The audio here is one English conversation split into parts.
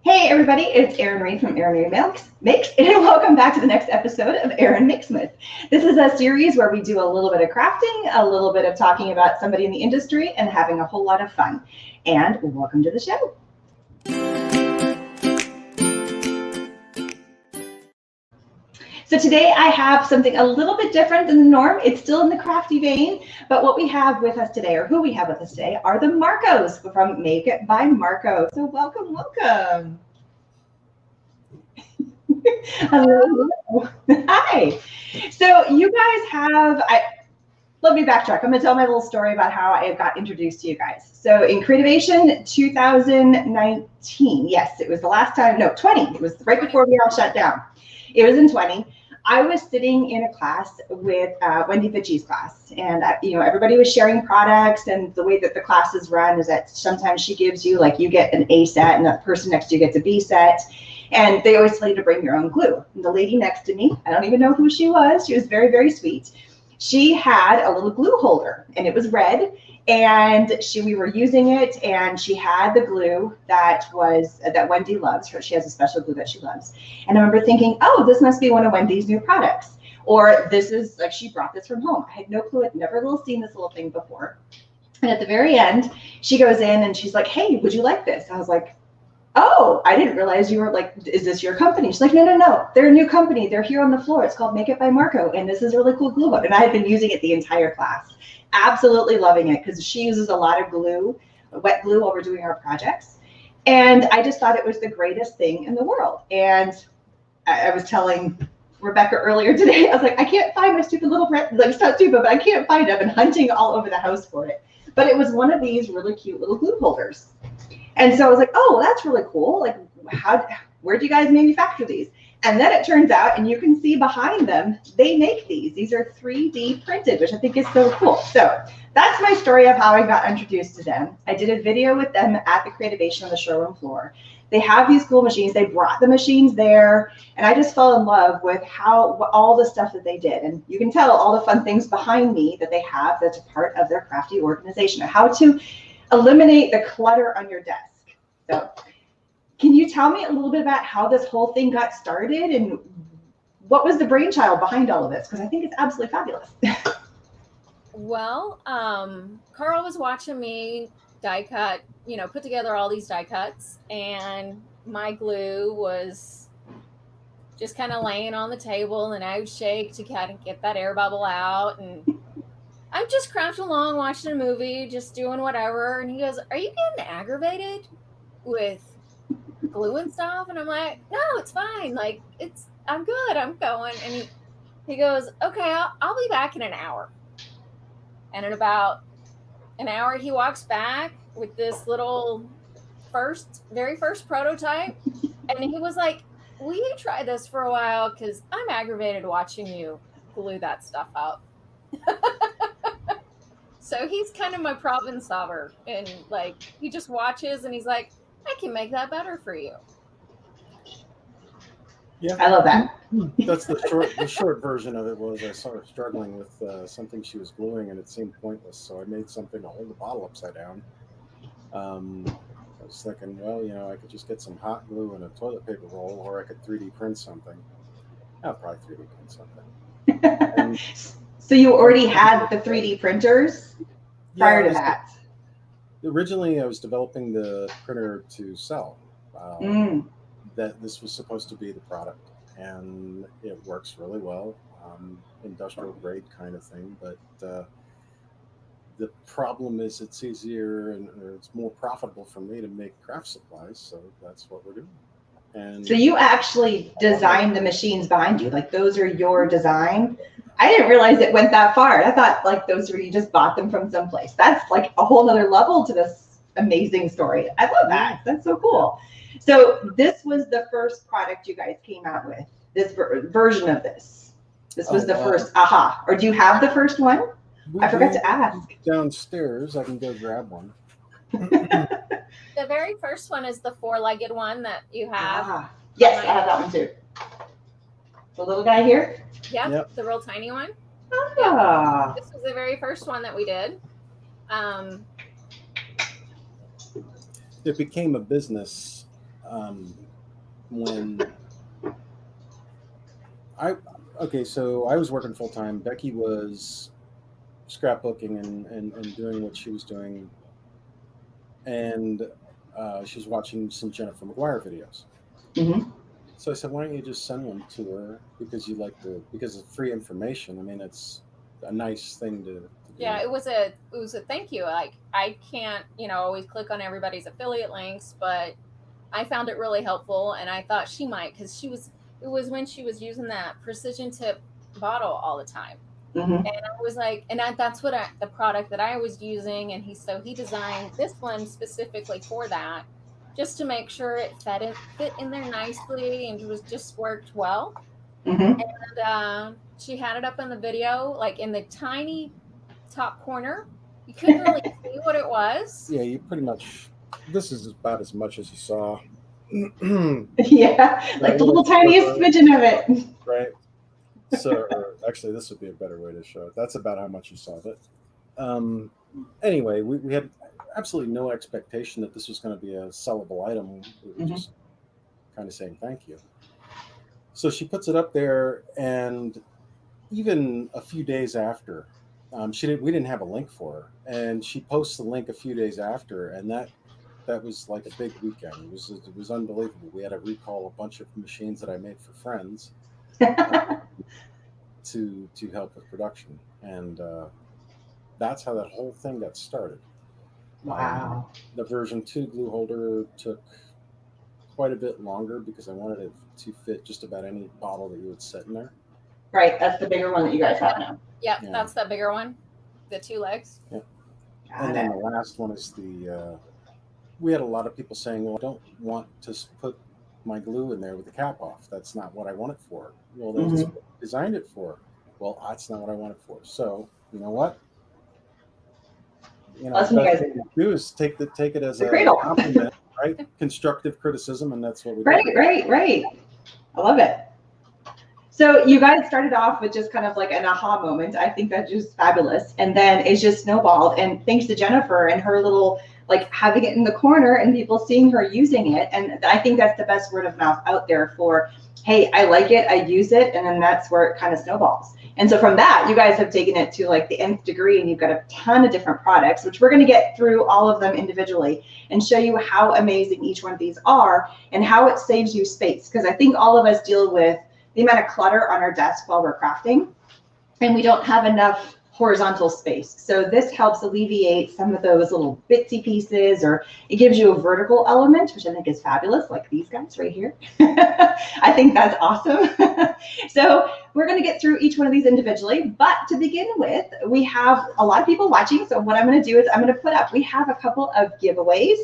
Hey everybody, it's Erin from Erin Makes, and welcome back to the next episode of Erin Makes. This is a series where we do a little bit of crafting, a little bit of talking about somebody in the industry, and having a whole lot of fun. And welcome to the show. So today I have something a little bit different than the norm. It's still in the crafty vein, but what we have with us today, or who we have with us today, are the Markos from Make It by Marko. So welcome. Hello. Hi. So you guys have, let me backtrack. I'm gonna tell my little story about how I got introduced to you guys. So in Creativation 2019, yes, it was the last time, no, 20. It was right before we all shut down. It was in 20. I was sitting in a class with Wendy Fitchie's class, and everybody was sharing products. And the way that the classes run is that sometimes she gives you, like, you get an A set, and the person next to you gets a B set, and they always tell you to bring your own glue. And the lady next to me, I don't even know who she was. She was very, very sweet. She had a little glue holder, and it was red. And we were using it, and she had the glue that Wendy loves. She has a special glue that she loves. And I remember thinking, oh, this must be one of Wendy's new products. Or this is, like, she brought this from home. I had no clue. I'd never seen this little thing before. And at the very end, she goes in and she's like, hey, would you like this? I was like, oh, I didn't realize you were, like, is this your company? She's like, no. They're a new company. They're here on the floor. It's called Make It by Marko. And this is a really cool glue hook. And I had been using it the entire class. Absolutely loving it, because she uses a lot of glue, wet glue, while we're doing our projects. And I just thought it was the greatest thing in the world. And I was telling Rebecca earlier today, I was like, I can't find my stupid little, like, it's not stupid, but I can't find it. I've been hunting all over the house for it. But it was one of these really cute little glue holders. And so I was like, oh, well, that's really cool. Like, where do you guys manufacture these? And then it turns out, and you can see behind them, they make these. These are 3D printed, which I think is so cool. So that's my story of how I got introduced to them. I did a video with them at the Creativation on the showroom floor. They have these cool machines. They brought the machines there, and I just fell in love with all the stuff that they did. And you can tell all the fun things behind me that they have that's a part of their crafty organization, how to eliminate the clutter on your desk. So can you tell me a little bit about how this whole thing got started and what was the brainchild behind all of this? Because I think it's absolutely fabulous. Well, Carl was watching me die cut, put together all these die cuts, and my glue was just kind of laying on the table, and I would shake to kind of get that air bubble out. And I'm just crafting along, watching a movie, just doing whatever. And he goes, "Are you getting aggravated with glue and stuff?" And I'm like, "No, it's fine. Like, I'm good. I'm going." And he goes, "Okay, I'll be back in an hour." And in about an hour, he walks back with this little very first prototype. And he was like, "Will you try this for a while? Because I'm aggravated watching you glue that stuff up." So he's kind of my problem solver. And, like, he just watches and he's like, "I can make that better for you." Yeah, I love that. That's the short version of it. Was I saw her struggling with something she was gluing, and it seemed pointless. So I made something to hold the bottle upside down. I was thinking, well, I could just get some hot glue and a toilet paper roll, or I could 3D print something. I'll probably 3D print something. So you already had the 3D printers prior to that? Originally, I was developing the printer to sell. That this was supposed to be the product, and it works really well, industrial grade kind of thing. But the problem is it's easier or it's more profitable for me to make craft supplies, so that's what we're doing. And so you actually designed the machines behind you, like those are your design? I didn't realize it went that far. I thought, like, those were, you just bought them from someplace. That's like a whole nother level to this amazing story. I love that. That's so cool. So this was the first product you guys came out with, this version of this. This was the first aha. Or do you have the first one? I forgot to ask. Downstairs, I can go grab one. The very first one is the 4-legged one that you have. Yes, I have that one too. The little guy here? Yep. The real tiny one. Yep. This was the very first one that we did. It became a business when so I was working full time. Becky was scrapbooking and doing what she was doing, and she was watching some Jennifer McGuire videos. Mm-hmm. So I said, why don't you just send them to her because because it's free information. I mean, it's a nice thing to do. Yeah, it was a thank you. Like, I can't, always click on everybody's affiliate links, but I found it really helpful, and I thought she might, because it was when she was using that precision tip bottle all the time. Mm-hmm. And I was like, that's the product that I was using, and he designed this one specifically for that, just to make sure it fit in there nicely and just worked well. Mm-hmm. And she had it up in the video, like in the tiny top corner. You couldn't really see what it was. Yeah, you pretty much. This is about as much as you saw. Yeah, like the little tiniest smidgen of it. Right. So, actually, this would be a better way to show it. That's about how much you saw of it. Anyway, we had absolutely no expectation that this was going to be a sellable item. We were just kind of saying thank you. So she puts it up there, and even a few days after, we didn't have a link for her, and she posts the link a few days after, and that was like a big weekend. It was unbelievable. We had to recall a bunch of machines that I made for friends to help with production, and that's how that whole thing got started. Wow. The version 2 glue holder took quite a bit longer because I wanted it to fit just about any bottle that you would set in there. Right, that's the bigger one that you guys have now. Yep, yeah. That's the bigger one, the 2 legs. Yeah. And then the last one is we had a lot of people saying, well, I don't want to put my glue in there with the cap off. That's not what I want it for. Well, they designed it for. Well, that's not what I want it for. So, you know what? The best thing to do is take it as a compliment, right? Constructive criticism, and that's what we do. Right. I love it. So you guys started off with just kind of like an aha moment. I think that's just fabulous. And then it's just snowballed. And thanks to Jennifer and her little, like, having it in the corner and people seeing her using it. And I think that's the best word of mouth out there for, hey, I like it, I use it. And then that's where it kind of snowballs. And so from that, you guys have taken it to like the nth degree, and you've got a ton of different products, which we're going to get through all of them individually and show you how amazing each one of these are and how it saves you space. Because I think all of us deal with the amount of clutter on our desk while we're crafting, and we don't have enough horizontal space. So this helps alleviate some of those little bitsy pieces, or it gives you a vertical element, which I think is fabulous, like these guys right here. I think that's awesome. So we're going to get through each one of these individually, but to begin with, we have a lot of people watching. So what I'm going to do is I'm going to put up, we have a couple of giveaways,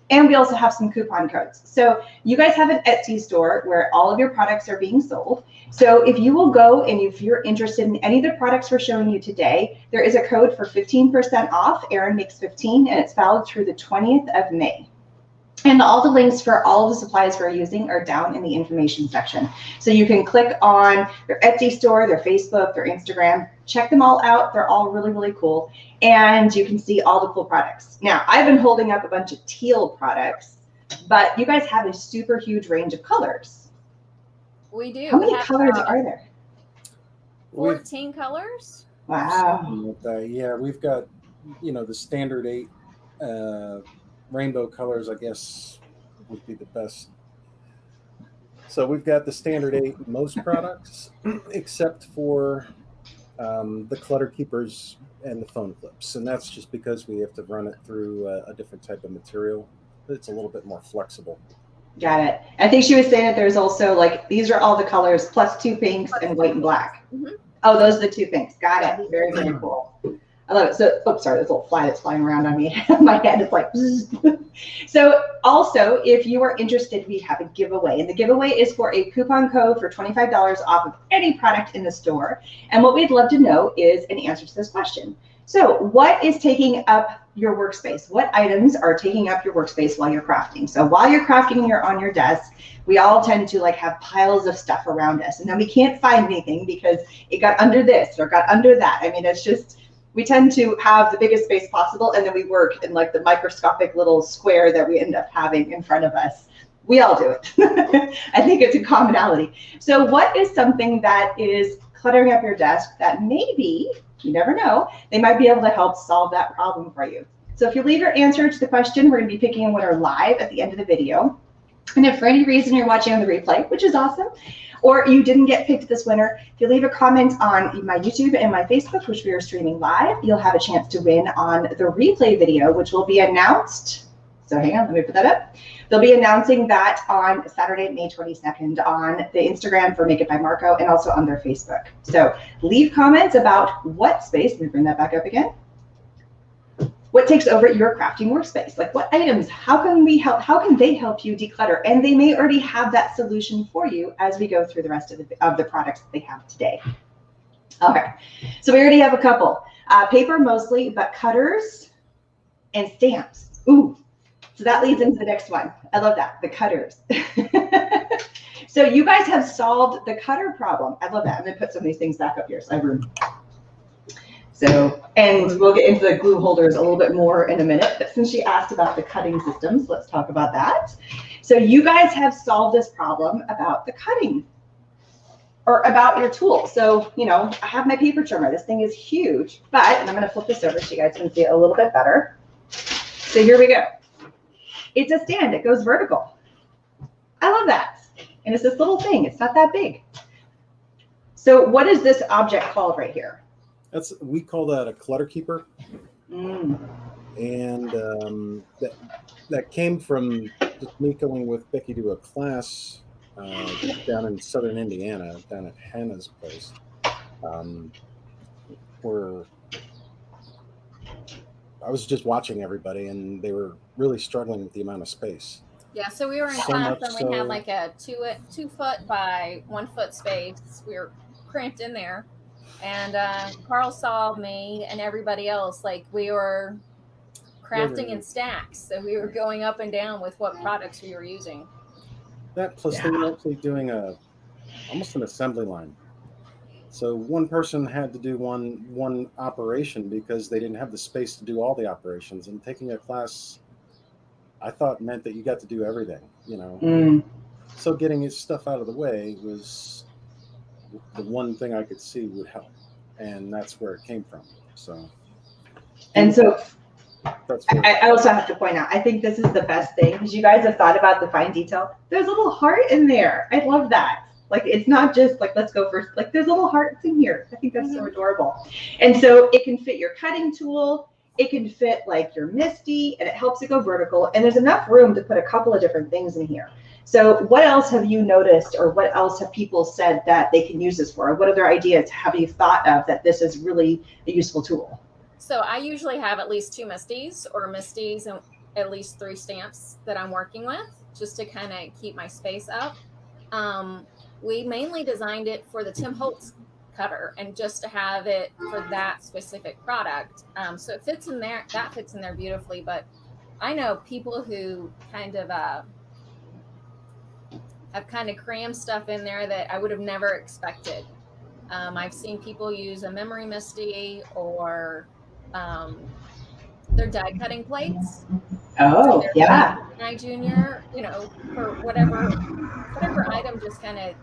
and we also have some coupon codes. So you guys have an Etsy store where all of your products are being sold. So if you will go, and if you're interested in any of the products we're showing you today, there is a code for 15% off, Erin Makes 15, and it's valid through the 20th of May. And all the links for all of the supplies we're using are down in the information section. So you can click on their Etsy store, their Facebook, their Instagram, check them all out. They're all really, really cool. And you can see all the cool products. Now, I've been holding up a bunch of teal products, but you guys have a super huge range of colors. We do. How many colors are there? 14 colors. Wow. Yeah, we've got, the standard 8 rainbow colors, I guess, would be the best. So we've got the standard 8 in most products, except for the Clutter Keepers and the phone clips. And that's just because we have to run it through a different type of material. It's a little bit more flexible. Got it. I think she was saying that there's also, like, these are all the colors plus 2 pinks and white and black. Mm-hmm. Oh, those are the 2 pinks. Got it. Very, very cool. I love it. So, oops, sorry, this little fly that's flying around on me. My head is like, so also, if you are interested, we have a giveaway. And the giveaway is for a coupon code for $25 off of any product in the store. And what we'd love to know is an answer to this question. So what is taking up your workspace? What items are taking up your workspace while you're crafting? So while you're crafting and you're on your desk, we all tend to like have piles of stuff around us. And then we can't find anything because it got under this or got under that. I mean, it's just, we tend to have the biggest space possible, and then we work in like the microscopic little square that we end up having in front of us. We all do it. I think it's a commonality. So what is something that is cluttering up your desk that maybe, you never know, they might be able to help solve that problem for you? So if you leave your answer to the question, we're going to be picking a winner live at the end of the video. And if for any reason you're watching on the replay, which is awesome, or you didn't get picked this winner, if you leave a comment on my YouTube and my Facebook, which we are streaming live, you'll have a chance to win on the replay video, which will be announced. So hang on, let me put that up. They'll be announcing that on Saturday, May 22nd on the Instagram for Make It by Marko and also on their Facebook. So leave comments about what space, let me bring that back up again. What takes over your crafting workspace? Like what items, how can they help you declutter? And they may already have that solution for you as we go through the rest of the products that they have today. Okay, so we already have a couple. Paper mostly, but cutters and stamps. Ooh, so that leads into the next one. I love that, the cutters. So you guys have solved the cutter problem. I love that. I'm gonna put some of these things back up here so I have room. So, and we'll get into the glue holders a little bit more in a minute, but since she asked about the cutting systems, let's talk about that. So you guys have solved this problem about the cutting or about your tool. So, you know, I have my paper trimmer. This thing is huge, but, and I'm going to flip this over so you guys can see it a little bit better. So here we go. It's a stand. It goes vertical. I love that. And it's this little thing. It's not that big. So what is this object called right here? We call that a Clutter Keeper. Mm. And that came from just me going with Becky to a class down in southern Indiana, down at Hannah's place, where I was just watching everybody, and they were really struggling with the amount of space. Yeah, so we were in class, and we had like a 2 foot by 1 foot space. We were cramped in there. And Carl saw me and everybody else, like we were crafting in stacks. So we were going up and down with what products we were using. That plus they were actually doing almost an assembly line. So one person had to do one operation because they didn't have the space to do all the operations. And taking a class, I thought meant that you got to do everything, you know. Mm. So getting his stuff out of the way was the one thing I could see would help, and that's where it came from. So, and so that's I also have to point out, I think this is the best thing because you guys have thought about the fine detail. There's a little heart in there. I love that. Like it's not just like let's go first. Like there's little hearts in here. I think that's so adorable. And so it can fit your cutting tool. It can fit like your MISTI, and it helps it go vertical. And there's enough room to put a couple of different things in here. So what else have you noticed, or what else have people said that they can use this for? What other ideas have you thought of that this is really a useful tool? So I usually have at least 2 MISTIs and at least 3 stamps that I'm working with just to kind of keep my space up. We mainly designed it for the Tim Holtz cutter and just to have it for that specific product. So it fits in there, that fits in there beautifully, but I know people who kind of have kind of crammed stuff in there that I would have never expected. I've seen people use a memory MISTI or their die cutting plates. Oh, yeah. Junior, you know, for whatever item, just kind of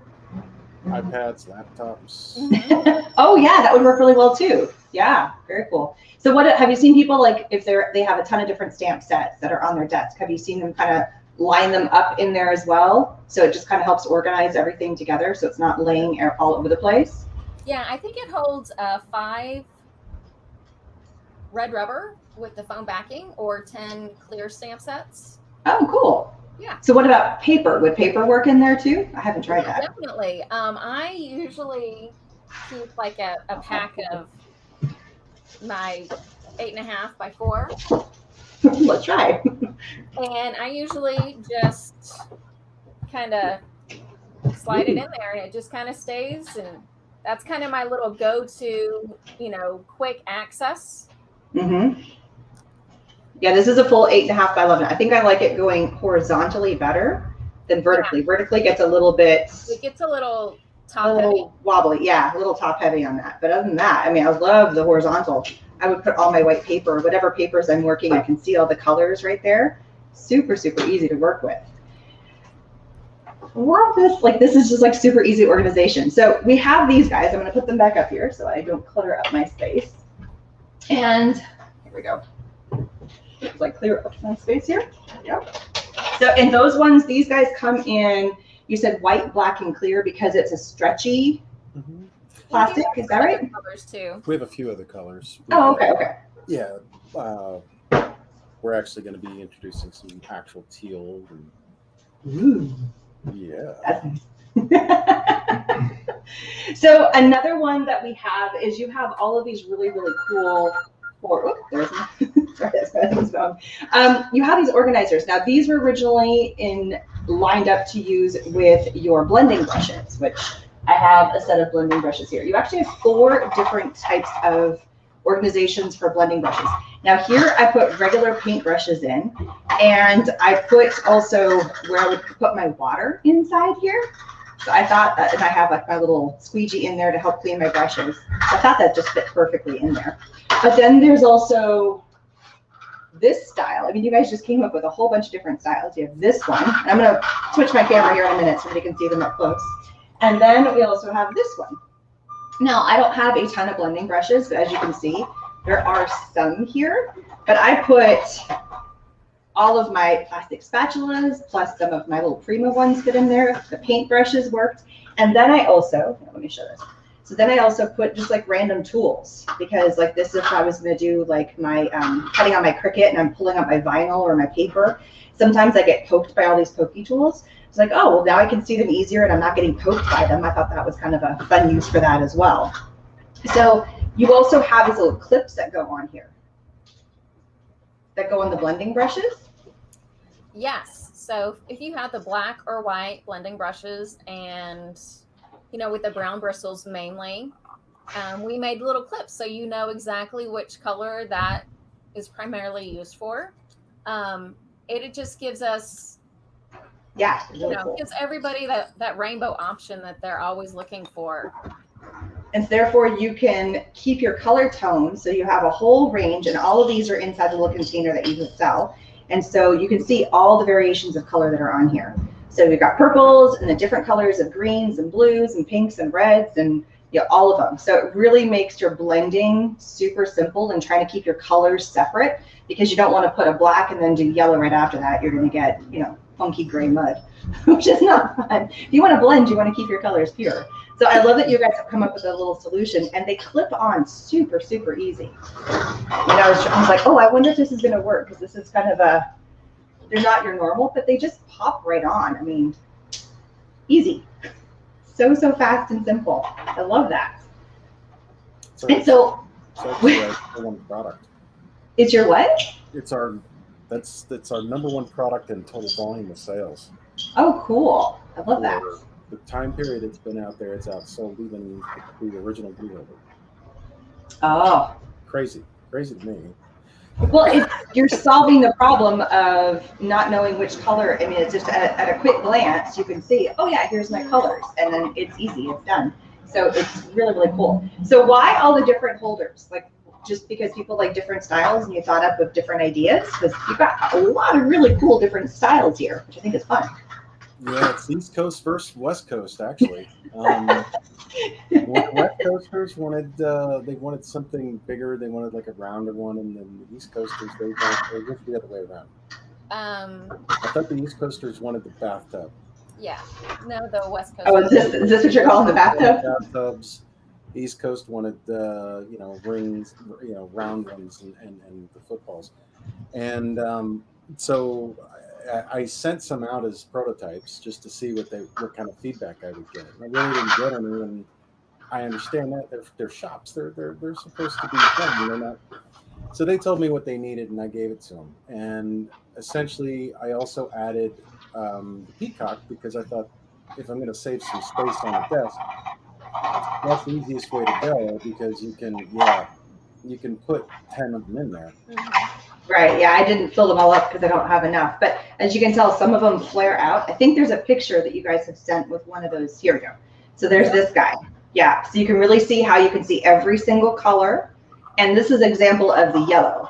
iPads, laptops. Mm-hmm. Oh yeah, that would work really well too. Yeah, very cool. So what have you seen people like if they have a ton of different stamp sets that are on their desk? Have you seen them kind of line them up in there as well? So it just kind of helps organize everything together so it's not laying all over the place. Yeah, I think it holds 5 red rubber with the foam backing or 10 clear stamp sets. Oh, cool. Yeah. So what about paper? Would paper work in there too? I haven't tried that. Definitely. I usually keep like a pack of my 8.5 by 4. Let's try. And I usually just kind of slide it in there and it just kind of stays. And that's kind of my little go-to, you know, quick access. Mm-hmm. Yeah, this is a full 8.5 by 11. I think I like it going horizontally better than vertically. Yeah. Vertically gets a little bit. It gets a little top heavy. Wobbly. Yeah, a little top heavy on that. But other than that, I mean, I love the horizontal. I would put all my white paper, whatever papers I'm working, I can see all the colors right there. Super, super easy to work with. love this. Like, this is just like super easy organization. So we have these guys. I'm going to put them back up here so I don't clutter up my space. And here we go. It's like clear up my space here. Yep. So, and those ones, these guys come in, you said white, black, and clear because it's a stretchy plastic. Is that right? Colors too. We have a few other colors. Oh, okay, okay. Yeah. We're actually going to be introducing some actual teal. Ooh. Yeah. So another one that we have is you have all of these really, really cool, there's my, sorry, that's my husband's phone. You have these organizers. Now these were originally lined up to use with your blending brushes, which I have a set of blending brushes here. You actually have 4 different types of organizations for blending brushes. Now here I put regular paint brushes in, and I put also where I would put my water inside here. So I thought, and I have like my little squeegee in there to help clean my brushes. I thought that just fit perfectly in there. But then there's also this style. I mean, you guys just came up with a whole bunch of different styles. You have this one. I'm going to switch my camera here in a minute so that you can see them up close. And then we also have this one. Now, I don't have a ton of blending brushes, but as you can see, there are some here. But I put all of my plastic spatulas, plus some of my little Prima ones fit in there. The paint brushes worked. And then I also, let me show this. So then I also put just like random tools, because like this, if I was going to do like my cutting on my Cricut and I'm pulling up my vinyl or my paper, sometimes I get poked by all these pokey tools. It's like, oh, well, now I can see them easier and I'm not getting poked by them. I thought that was kind of a fun use for that as well. So you also have these little clips that go on here, that go on the blending brushes. Yes. So if you have the black or white blending brushes and, you know, with the brown bristles mainly, we made little clips so you know exactly which color that is primarily used for. It just gives us, really cool. Gives everybody that rainbow option that they're always looking for. And therefore you can keep your color tone, so you have a whole range, and all of these are inside the little container that you can sell. And so you can see all the variations of color that are on here. So we've got purples and the different colors of greens and blues and pinks and reds and all of them. So it really makes your blending super simple and trying to keep your colors separate, because you don't want to put a black and then do yellow right after that. You're going to get, funky gray mud, which is not fun. If you want to blend, you want to keep your colors pure. So I love that you guys have come up with a little solution, and they clip on super, super easy. And I was like, oh, I wonder if this is going to work, because this is kind of they're not your normal, but they just pop right on. I mean, easy. So fast and simple. I love that. And so it's our one product. It's your what? That's our number one product in total volume of sales. Oh, cool. I love that. The time period it's been out there, it's outsold even the original blue holder. Oh. Crazy to me. Well, you're solving the problem of not knowing which color. I mean, it's just at a quick glance, you can see, oh yeah, here's my colors. And then it's easy, it's done. So it's really, really cool. So why all the different holders? Like, just because people like different styles and you thought up of different ideas? Because you've got a lot of really cool different styles here, which I think is fun. Yeah, it's East Coast versus West Coast, actually. West Coasters wanted something bigger. They wanted like a rounder one, and then the East Coasters they went the other way around. I thought the East Coasters wanted the bathtub. Yeah, no, the West Coast. Oh, is this what you're calling the bathtub? Bathtubs. East Coast wanted rings, round ones, and the footballs, and so I sent some out as prototypes just to see what kind of feedback I would get. And I really didn't get any, and I understand that they're shops. They're supposed to be fun. They're not. So they told me what they needed, and I gave it to them. And essentially, I also added the peacock, because I thought if I'm going to save some space on the desk, that's the easiest way to go, because you can put 10 of them in there. Mm-hmm. Right, yeah, I didn't fill them all up because I don't have enough. But as you can tell, some of them flare out. I think there's a picture that you guys have sent with one of those. Here we go. So there's this guy. Yeah, so you can really see how you can see every single color. And this is an example of the yellow.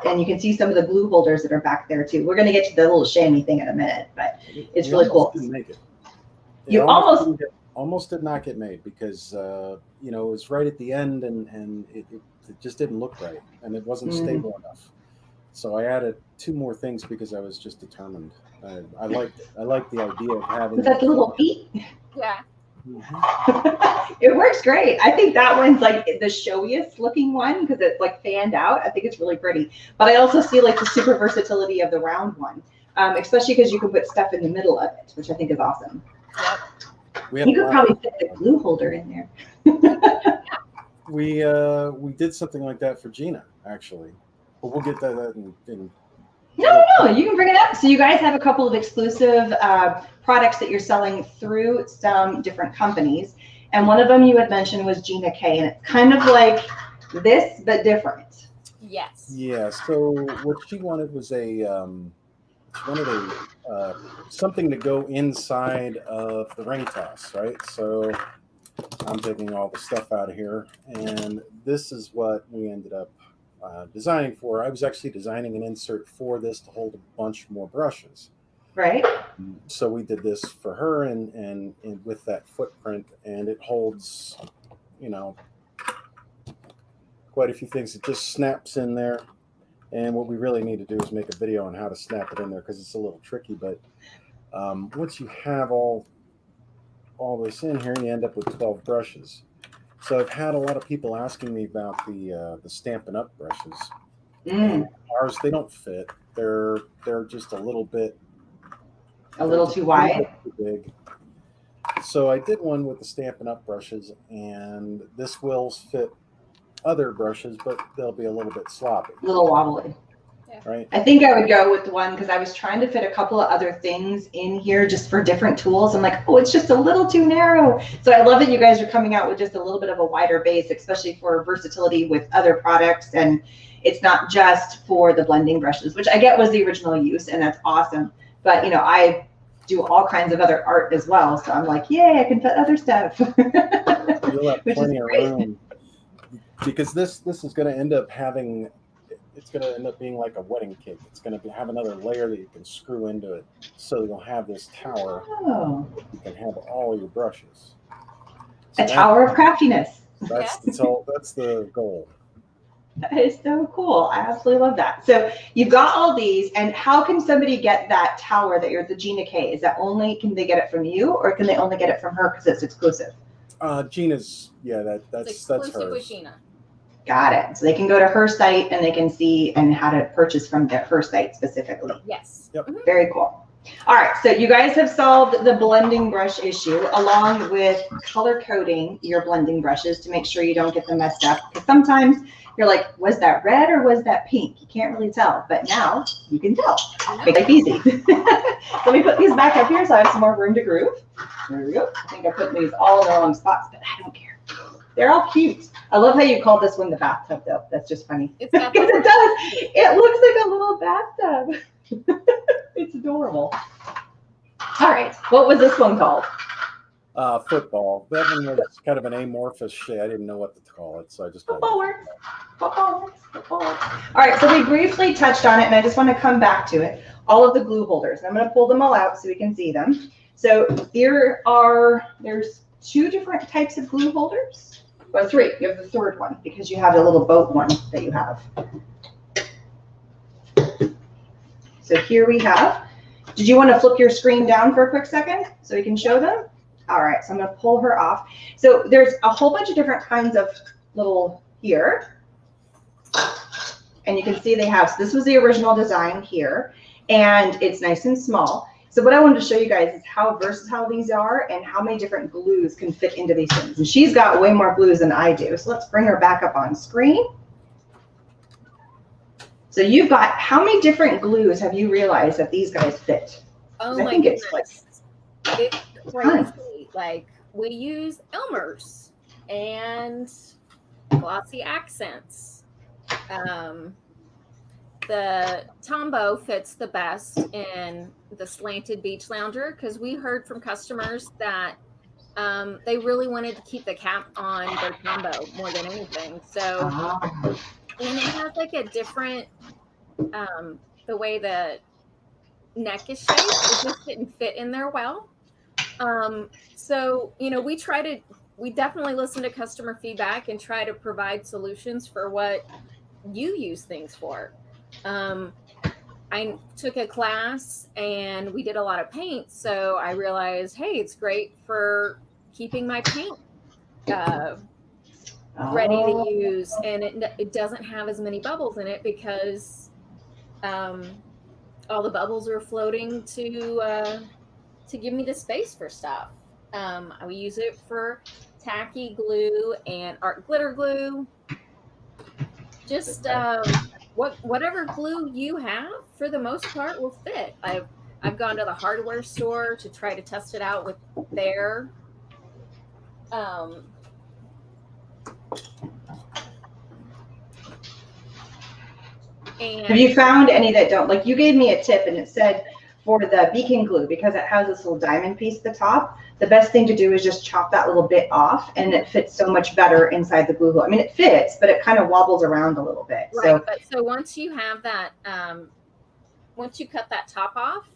And you can see some of the glue holders that are back there too. We're going to get to the little chamois thing in a minute, but it's really cool. Didn't make it. You almost did not get made because you know, it was right at the end, and it just didn't look right, and it wasn't stable enough. So I added 2 more things because I was just determined. I liked the idea of having with that little feet. Yeah. It works great. I think that one's like the showiest looking one because it's like fanned out. I think it's really pretty. But I also see like the super versatility of the round one, especially because you can put stuff in the middle of it, which I think is awesome. Yep. You could probably fit the glue holder in there. We did something like that for Gina, actually. But we'll get that in No, you can bring it up. So you guys have a couple of exclusive products that you're selling through some different companies. And one of them you had mentioned was Gina K. And it's kind of like this, but different. Yes. Yeah, so what she wanted was something to go inside of the ring toss, right? So I'm taking all the stuff out of here, and this is what we ended up designing for. I was actually designing an insert for this to hold a bunch more brushes. Right. So we did this for her, and with that footprint, and it holds, you know, quite a few things. It just snaps in there. And what we really need to do is make a video on how to snap it in there because it's a little tricky. But once you have all this in here, you end up with 12 brushes. So I've had a lot of people asking me about the Stampin' Up brushes. And ours, they don't fit. They're just a little bit too wide. Too big. So I did one with the Stampin' Up brushes, and this will fit other brushes, but they'll be a little bit sloppy. A little wobbly. Right. I think I would go with the one because I was trying to fit a couple of other things in here just for different tools. I'm like, oh, it's just a little too narrow. So I love that you guys are coming out with just a little bit of a wider base, especially for versatility with other products. And it's not just for the blending brushes, which I get was the original use, and that's awesome. But, you know, I do all kinds of other art as well. So I'm like, yay, I can fit other stuff. You'll have plenty of room. Because this is going to end up having, it's going to end up being like a wedding cake. It's going to have another layer that you can screw into it. So you'll have this tower. Oh. You can have all your brushes. So a tower of craftiness. That's the goal. That is so cool. I absolutely love that. So you've got all these, and how can somebody get that tower that you're the Gina K? Is that only, can they get it from you, or can they only get it from her because it's exclusive? Gina's, yeah, that's hers. With Gina. Got it. So they can go to her site and they can see and how to purchase from her site specifically. Yes. Yep. Very cool. All right. So you guys have solved the blending brush issue along with color coding your blending brushes to make sure you don't get them messed up. Because sometimes you're like, was that red or was that pink? You can't really tell. But now you can tell. Make life easy. Let me put these back up here so I have some more room to groove. There we go. I think I put these all in the wrong spots, but I don't care. They're all cute. I love how you called this one the bathtub, though. That's just funny. Because it does. It looks like a little bathtub. It's adorable. All right. What was this one called? Football. That one was kind of an amorphous shade. I didn't know what to call it, so I just called Football works. Football works. Football works. All right. So we briefly touched on it, and I just want to come back to it. All of the glue holders. I'm going to pull them all out so we can see them. So there's 2 different types of glue holders. Well, 3. You have the 3rd one because you have the little boat one that you have. So here we have. Did you want to flip your screen down for a quick second so we can show them? All right, so I'm going to pull her off. So there's a whole bunch of different kinds of little here. And you can see they have, so this was the original design here, and it's nice and small. So what I wanted to show you guys is how versatile these are and how many different glues can fit into these things. And she's got way more glues than I do. So let's bring her back up on screen. So you've got, how many different glues have you realized that these guys fit? Oh my goodness. It's crazy. Like we use Elmer's and glossy accents. The Tombow fits the best in the slanted beach lounger because we heard from customers that they really wanted to keep the cap on their Tombow more than anything. So, and it has like a different, the way the neck is shaped, it just didn't fit in there well. So, we definitely listen to customer feedback and try to provide solutions for what you use things for. I took a class and we did a lot of paint. So I realized, hey, it's great for keeping my paint ready to use. And it doesn't have as many bubbles in it because all the bubbles are floating to give me the space for stuff. We use it for tacky glue and art glitter glue. Just whatever glue you have, for the most part, will fit. I've gone to the hardware store to try to test it out with their and have you found any that don't? Like, you gave me a tip and it said for the beacon glue, because it has this little diamond piece at the top, the best thing to do is just chop that little bit off, and it fits so much better inside the glue hole. I mean, it fits, but it kind of wobbles around a little bit. Right. So once you have that, once you cut that top off,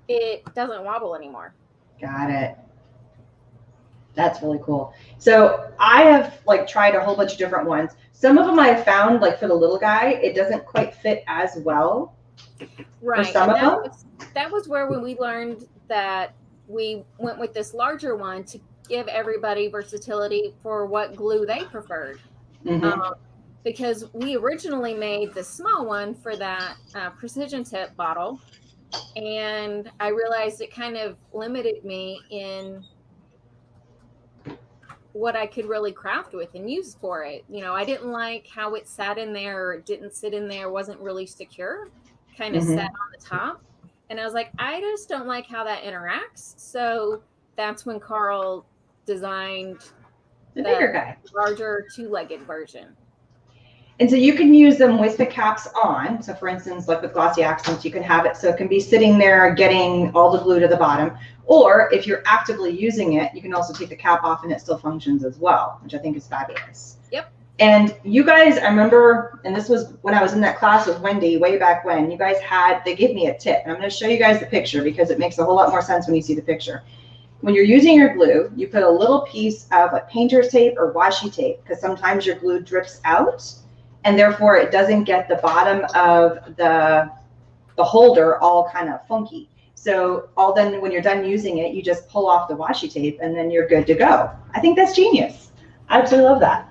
it doesn't wobble anymore. Got it. That's really cool. So I have like tried a whole bunch of different ones. Some of them I found, like for the little guy, it doesn't quite fit as well. Right. For some of them. That was where when we learned that we went with this larger one to give everybody versatility for what glue they preferred. Mm-hmm. Because we originally made the small one for that precision tip bottle, and I realized it kind of limited me in what I could really craft with and use for it. I didn't like how it sat in there, or it didn't sit in there, wasn't really secure, kind of sat on the top. And I was like, I just don't like how that interacts. So that's when Carl designed the bigger guy, larger 2-legged version. And so you can use them with the caps on. So for instance, like with glossy accents, you can have it so it can be sitting there getting all the glue to the bottom. Or if you're actively using it, you can also take the cap off and it still functions as well, which I think is fabulous. Yep. And you guys, I remember, and this was when I was in that class with Wendy way back when, you guys they gave me a tip. And I'm going to show you guys the picture because it makes a whole lot more sense when you see the picture. When you're using your glue, you put a little piece of like painter's tape or washi tape, because sometimes your glue drips out, and therefore it doesn't get the bottom of the holder all kind of funky. So then when you're done using it, you just pull off the washi tape and then you're good to go. I think that's genius. I absolutely love that.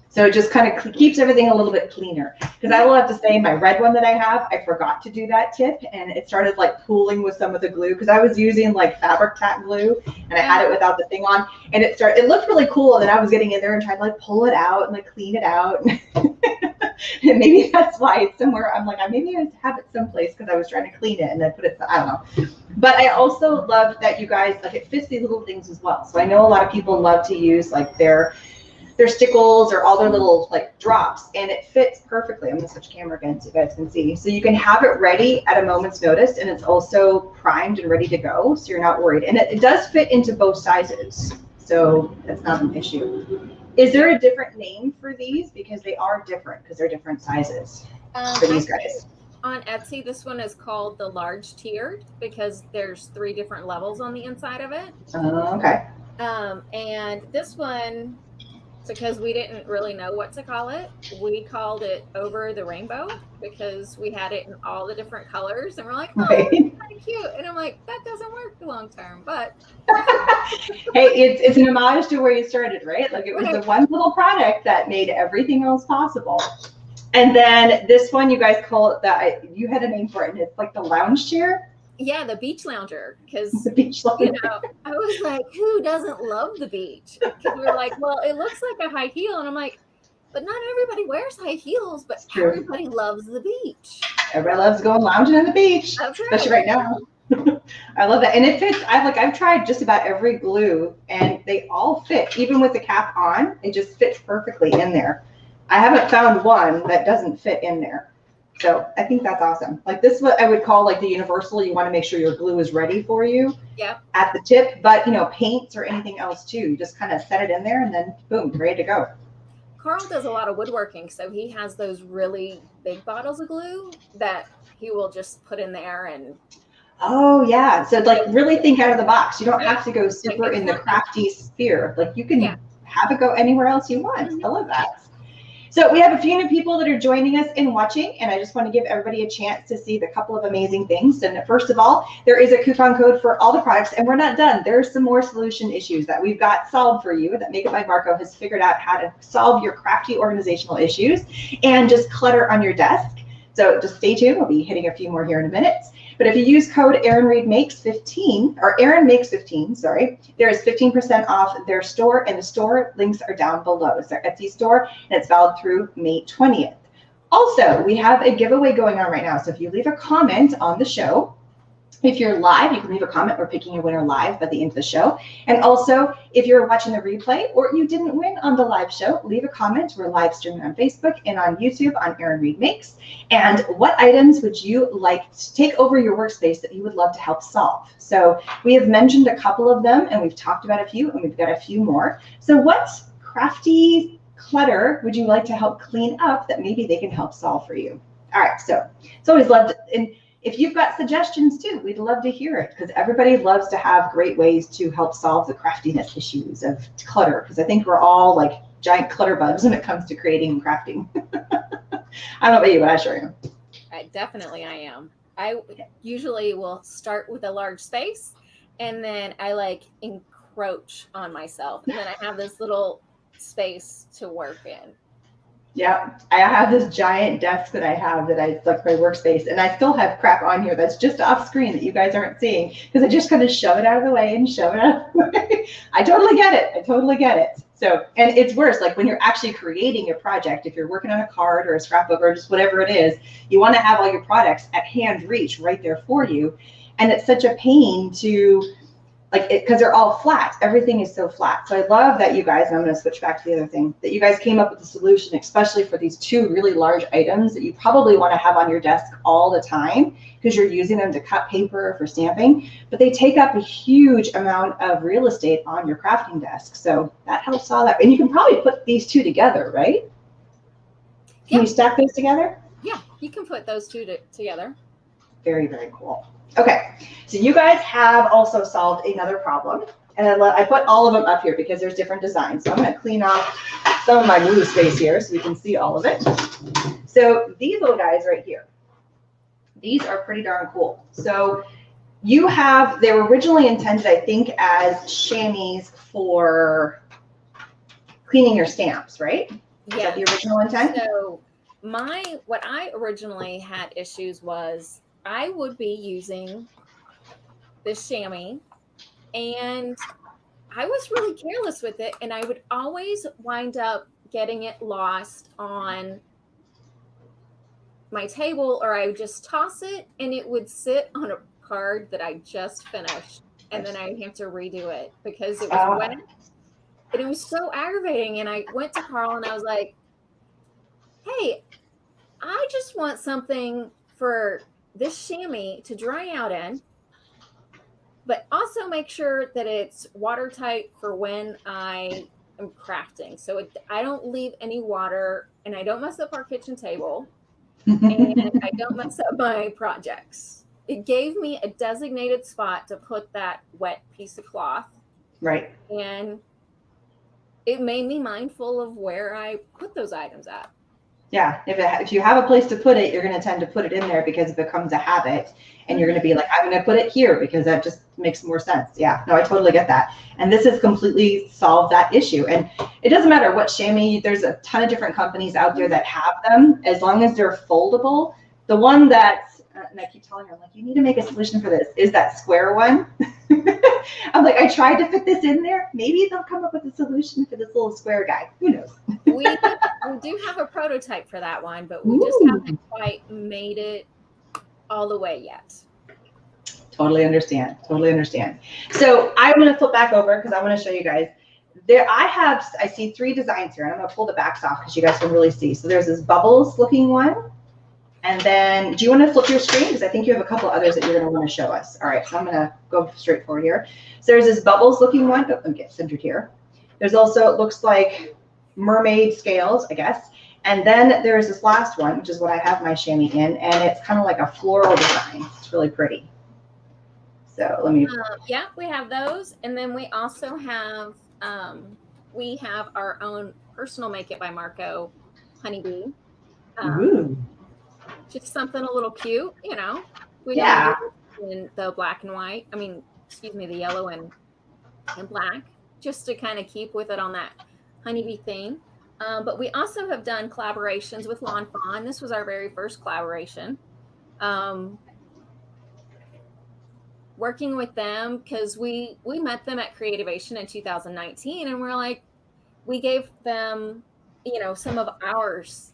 So it just kind of keeps everything a little bit cleaner. Because I will have to say, my red one that I have, I forgot to do that tip, and it started like pooling with some of the glue, because I was using like fabric tack glue, and I had it without the thing on, and it looked really cool, and then I was getting in there and trying to like pull it out and like clean it out. And maybe that's why it's somewhere. I'm like, maybe I have it someplace because I was trying to clean it and I put it, I don't know. But I also love that you guys, like, it fits these little things as well. So I know a lot of people love to use like their Stickles or all their little like drops, and it fits perfectly. I'm gonna switch camera again so you guys can see. So you can have it ready at a moment's notice, and it's also primed and ready to go, so you're not worried. And it does fit into both sizes, so that's not an issue. Is there a different name for these? Because they are different, because they're different sizes for these guys. On Etsy, this one is called the large tiered, because there's 3 different levels on the inside of it. Okay. And this one, because we didn't really know what to call it, we called it Over the Rainbow, because we had it in all the different colors, and we're like, oh, that's kind of cute. And I'm like, that doesn't work long term, but hey, it's an homage to where you started, right? Like, it was the one little product that made everything else possible. And then this one, you guys call it you had a name for it, and it's like the lounge chair. Yeah, the beach lounger, because the beach lounger. I was like, who doesn't love the beach? Because we were like, well, it looks like a high heel, and I'm like, but not everybody wears high heels, but everybody loves the beach. Everybody loves going lounging on the beach, that's right. Especially right now. I love that, and it fits. I've tried just about every glue, and they all fit, even with the cap on. It just fits perfectly in there. I haven't found one that doesn't fit in there. So I think that's awesome. Like, this is what I would call like the universal. You want to make sure your glue is ready for you at the tip, but paints or anything else too. You just kind of set it in there and then boom, ready to go. Carl does a lot of woodworking, so he has those really big bottles of glue that he will just put in there and Oh yeah. So like really think out of the box. You don't have to go super in the crafty sphere. Like you can have it go anywhere else you want. I love that. So we have a few new people that are joining us and watching, and I just want to give everybody a chance to see the couple of amazing things. And first of all, there is a coupon code for all the products, and we're not done. There's some more solution issues that we've got solved for you that Make It by Marko has figured out how to solve your crafty organizational issues and just clutter on your desk. So just stay tuned. We'll be hitting a few more here in a minute. But if you use code Erin Makes 15, or Erin Makes 15, sorry, there is 15% off their store, and the store links are down below. It's their Etsy store, and it's valid through May 20th. Also, we have a giveaway going on right now. So if you leave a comment on the show, if you're live, you can leave a comment. We're picking a winner live by the end of the show. And also, if you're watching the replay or you didn't win on the live show, leave a comment. We're live streaming on Facebook and on YouTube on Erin Makes. And what items would you like to take over your workspace that you would love to help solve? So we have mentioned a couple of them, and we've talked about a few, and we've got a few more. So what crafty clutter would you like to help clean up that maybe they can help solve for you? All right, so it's always loved. And if you've got suggestions too, we'd love to hear it, because everybody loves to have great ways to help solve the craftiness issues of clutter, because I think we're all like giant clutter bugs when it comes to creating and crafting. I don't know about you, but I sure am. Definitely I am. I usually will start with a large space, and then I like encroach on myself, and then I have this little space to work in. Yeah, I have this giant desk that I have that I like my workspace, and I still have crap on here that's just off screen that you guys aren't seeing, because I just kind of shove it out of the way and shove it out of the way. I totally get it. I totally get it. So, and it's worse, like when you're actually creating a project, if you're working on a card or a scrapbook or just whatever it is, you want to have all your products at hand reach right there for you. And it's such a pain to, like, because they're all flat. Everything is so flat. So I love that you guys, and I'm going to switch back to the other thing, that you guys came up with a solution, especially for these two really large items that you probably want to have on your desk all the time because you're using them to cut paper for stamping, but they take up a huge amount of real estate on your crafting desk. So that helps all that. And you can probably put these two together, right? Can you stack those together? Yeah, you can put those two together. Very, very cool. Okay, so you guys have also solved another problem, and I put all of them up here because there's different designs. So I'm going to clean off some of my glue space here so we can see all of it. So these little guys right here, these are pretty darn cool. So you have, they were originally intended, I think, as Shammies for cleaning your stamps, right? Yeah. Is that the original intent? So what I originally had issues was I would be using this chamois, and I was really careless with it, and I would always wind up getting it lost on my table, or I would just toss it and it would sit on a card that I just finished, and then I'd have to redo it because it was wet, and it was so aggravating. And I went to Carl and I was like, hey, I just want something for this chamois to dry out in, but also make sure that it's watertight for when I am crafting. So I don't leave any water, and I don't mess up our kitchen table, and I don't mess up my projects. It gave me a designated spot to put that wet piece of cloth. Right. And it made me mindful of where I put those items at. Yeah, if you have a place to put it, you're going to tend to put it in there because it becomes a habit, and you're going to be like, I'm going to put it here because that just makes more sense. Yeah, no, I totally get that. And this has completely solved that issue. And it doesn't matter what chamois, there's a ton of different companies out there that have them, as long as they're foldable. The one that's, and I keep telling her, I'm like, you need to make a solution for this, is that square one. I'm like, I tried to fit this in there. Maybe they'll come up with a solution for this little square guy. Who knows? We do have a prototype for that one, but we just haven't quite made it all the way yet. Totally understand. Totally understand. So I'm going to flip back over because I want to show you guys. There, I see 3 designs here, and I'm going to pull the backs off because you guys can really see. So there's this bubbles looking one. And then, do you want to flip your screen? Because I think you have a couple others that you're going to want to show us. All right, so I'm going to go straight forward here. So there's this bubbles looking one. Oh, let me get centered here. There's also, it looks like mermaid scales, I guess. And then there's this last one, which is what I have my chamois in, and it's kind of like a floral design. It's really pretty. So let me. Yeah, we have those, and then we also have our own personal Make It by Marko honeybee. Ooh. Just something a little cute, We didn't do it in the black and white. I mean, excuse me, the yellow and black, just to kind of keep with it on that honeybee theme. But we also have done collaborations with Lawn Fawn. This was our very first collaboration. Working with them because we met them at Creativation in 2019, and we're like, we gave them, some of ours,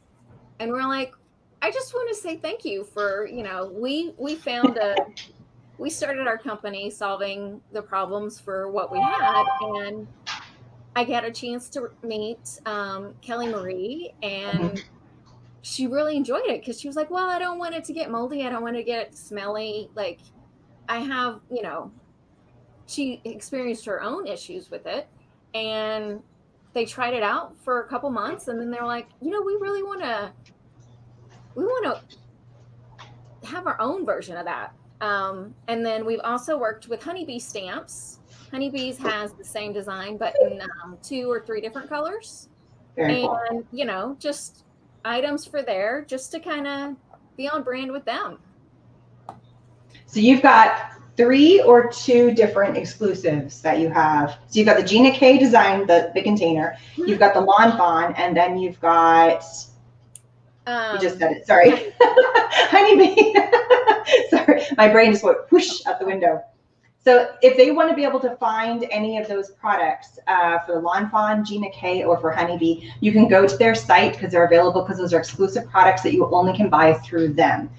and we're like, I just want to say thank you for, we found we started our company solving the problems for what we had, and I got a chance to meet Kelly Marie, and she really enjoyed it because she was like, well, I don't want it to get moldy. I don't want to get it smelly. Like, I have, she experienced her own issues with it, and they tried it out for a couple months, and then they're like, we really want to have our own version of that. And then we've also worked with Honeybee Stamps. Honeybees has the same design, but in 2 or 3 different colors. Very cool. And, just items for there, just to kind of be on brand with them. So you've got 3 or 2 different exclusives that you have. So you've got the Gina K design, the container. Mm-hmm. You've got the Lawn Fawn, and then you've got, you just said it, sorry. Honeybee. Sorry, my brain just went whoosh out the window. So if they want to be able to find any of those products for the Lawn Fawn, Gina K, or for Honeybee, you can go to their site because they're available, because those are exclusive products that you only can buy through them.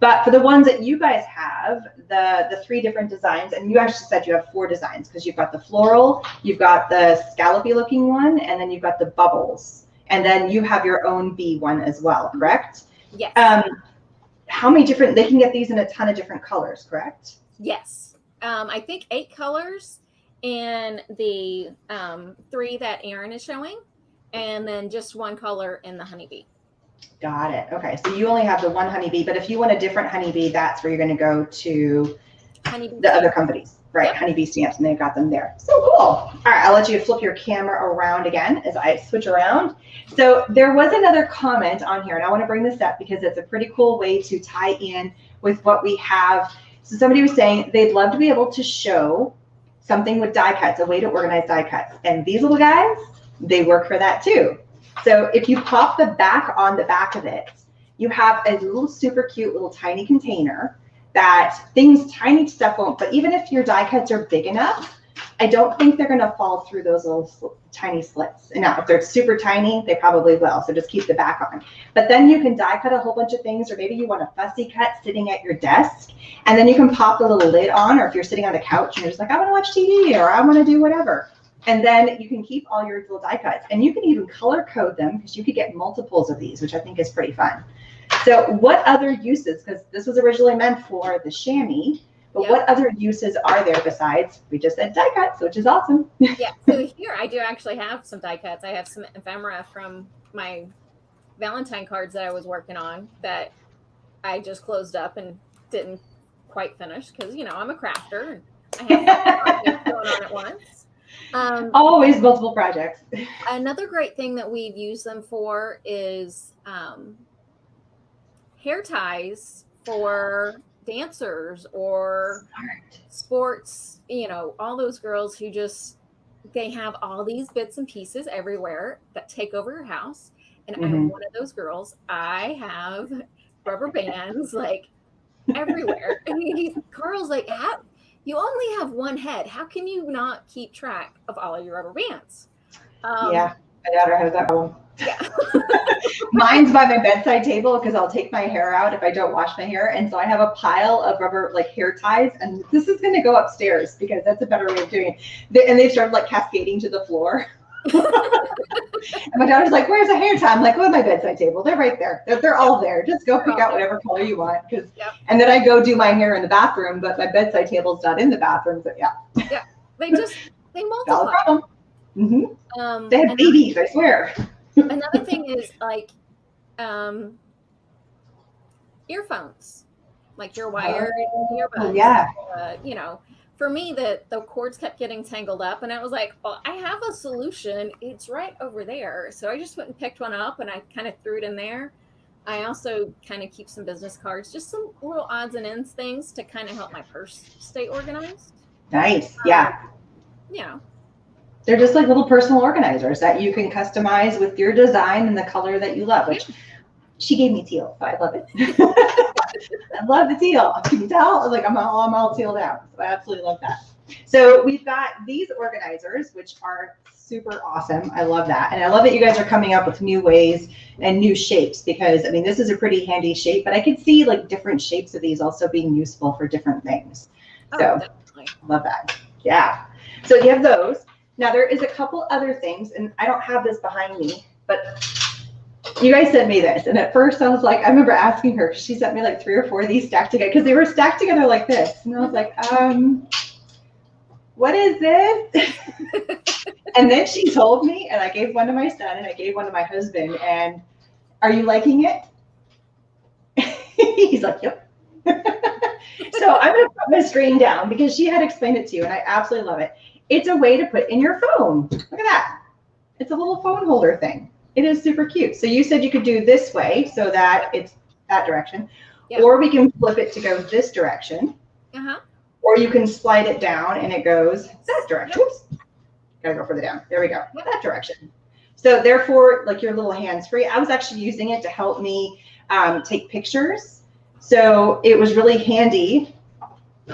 But for the ones that you guys have, the 3 different designs, and you actually said you have 4 designs because you've got the floral, you've got the scallopy looking one, and then you've got the bubbles. And then you have your own bee one as well, correct? Yes. How many different, they can get these in a ton of different colors, correct? Yes. I think 8 colors in the 3 that Erin is showing, and then just 1 color in the honeybee. Got it. Okay, so you only have the 1 honeybee, but if you want a different honeybee, that's where you're going to go to the other companies, right? Yep. Honeybee Stamps, and they've got them there. So cool. All right, I'll let you flip your camera around again as I switch around. So there was another comment on here, and I want to bring this up because it's a pretty cool way to tie in with what we have. So somebody was saying they'd love to be able to show something with die cuts, a way to organize die cuts. And these little guys, they work for that too. So if you pop the back on the back of it, you have a little super cute little tiny container that tiny stuff won't, but even if your die cuts are big enough, I don't think they're gonna fall through those little tiny slits. And now if they're super tiny, they probably will, so just keep the back on. But then you can die cut a whole bunch of things, or maybe you want a fussy cut sitting at your desk, and then you can pop the little lid on, or if you're sitting on the couch and you're just like, I wanna watch TV, or I wanna do whatever. And then you can keep all your little die cuts, and you can even color code them because you could get multiples of these, which I think is pretty fun. So what other uses, because this was originally meant for the chamois, but what other uses are there besides, we just said die cuts, which is awesome. Yeah, so here I do actually have some die cuts. I have some ephemera from my Valentine cards that I was working on that I just closed up and didn't quite finish because, I'm a crafter and I have projects going on at once. Always multiple projects. Another great thing that we've used them for is hair ties for dancers or sports, all those girls who they have all these bits and pieces everywhere that take over your house. And I'm one of those girls. I have rubber bands like everywhere. And Carl's like, you only have one head. How can you not keep track of all of your rubber bands? Yeah, my daughter has that problem. Yeah. Mine's by my bedside table because I'll take my hair out if I don't wash my hair. And so I have a pile of rubber hair ties, and this is going to go upstairs because that's a better way of doing it. And they've started cascading to the floor. And my daughter's like, where's a hair tie? I'm like, go to my bedside table. They're right there. They're all there. Just go pick out whatever color you want. And then I go do my hair in the bathroom, but my bedside table's not in the bathroom. So yeah. Yeah. They multiply. Not a problem. Mm-hmm. They have babies, I swear. Another thing is earphones, like your wired earbuds. Oh, yeah. for me, the cords kept getting tangled up, and I was like, well, I have a solution. It's right over there. So I just went and picked one up, and I kind of threw it in there. I also kind of keep some business cards, just some little odds and ends things to kind of help my purse stay organized. Nice. Yeah. You know. They're just like little personal organizers that you can customize with your design and the color that you love, which she gave me teal, so I love it. I love the teal. Can you tell? Like I'm all tealed out. So I absolutely love that. So we've got these organizers, which are super awesome. I love that. And I love that you guys are coming up with new ways and new shapes, because I mean, this is a pretty handy shape, but I could see like different shapes of these also being useful for different things. So definitely. Love that. Yeah. So you have those. Now there is a couple other things, and I don't have this behind me, but you guys sent me this. And at first I was like, I remember asking her, she sent me like 3 or 4 of these stacked together because they were stacked together like this. And I was like, what is this? And then she told me, and I gave one to my son and I gave one to my husband. And are you liking it? He's like, yep. So I'm going to put my screen down because she had explained it to you, and I absolutely love it. It's a way to put in your phone. Look at that. It's a little phone holder thing. It is super cute. So you said you could do this way so that it's that direction, or we can flip it to go this direction, or you can slide it down and it goes that direction. Oops. Gotta go further down. There we go. That direction. So therefore, like your little hands free. I was actually using it to help me take pictures. So it was really handy.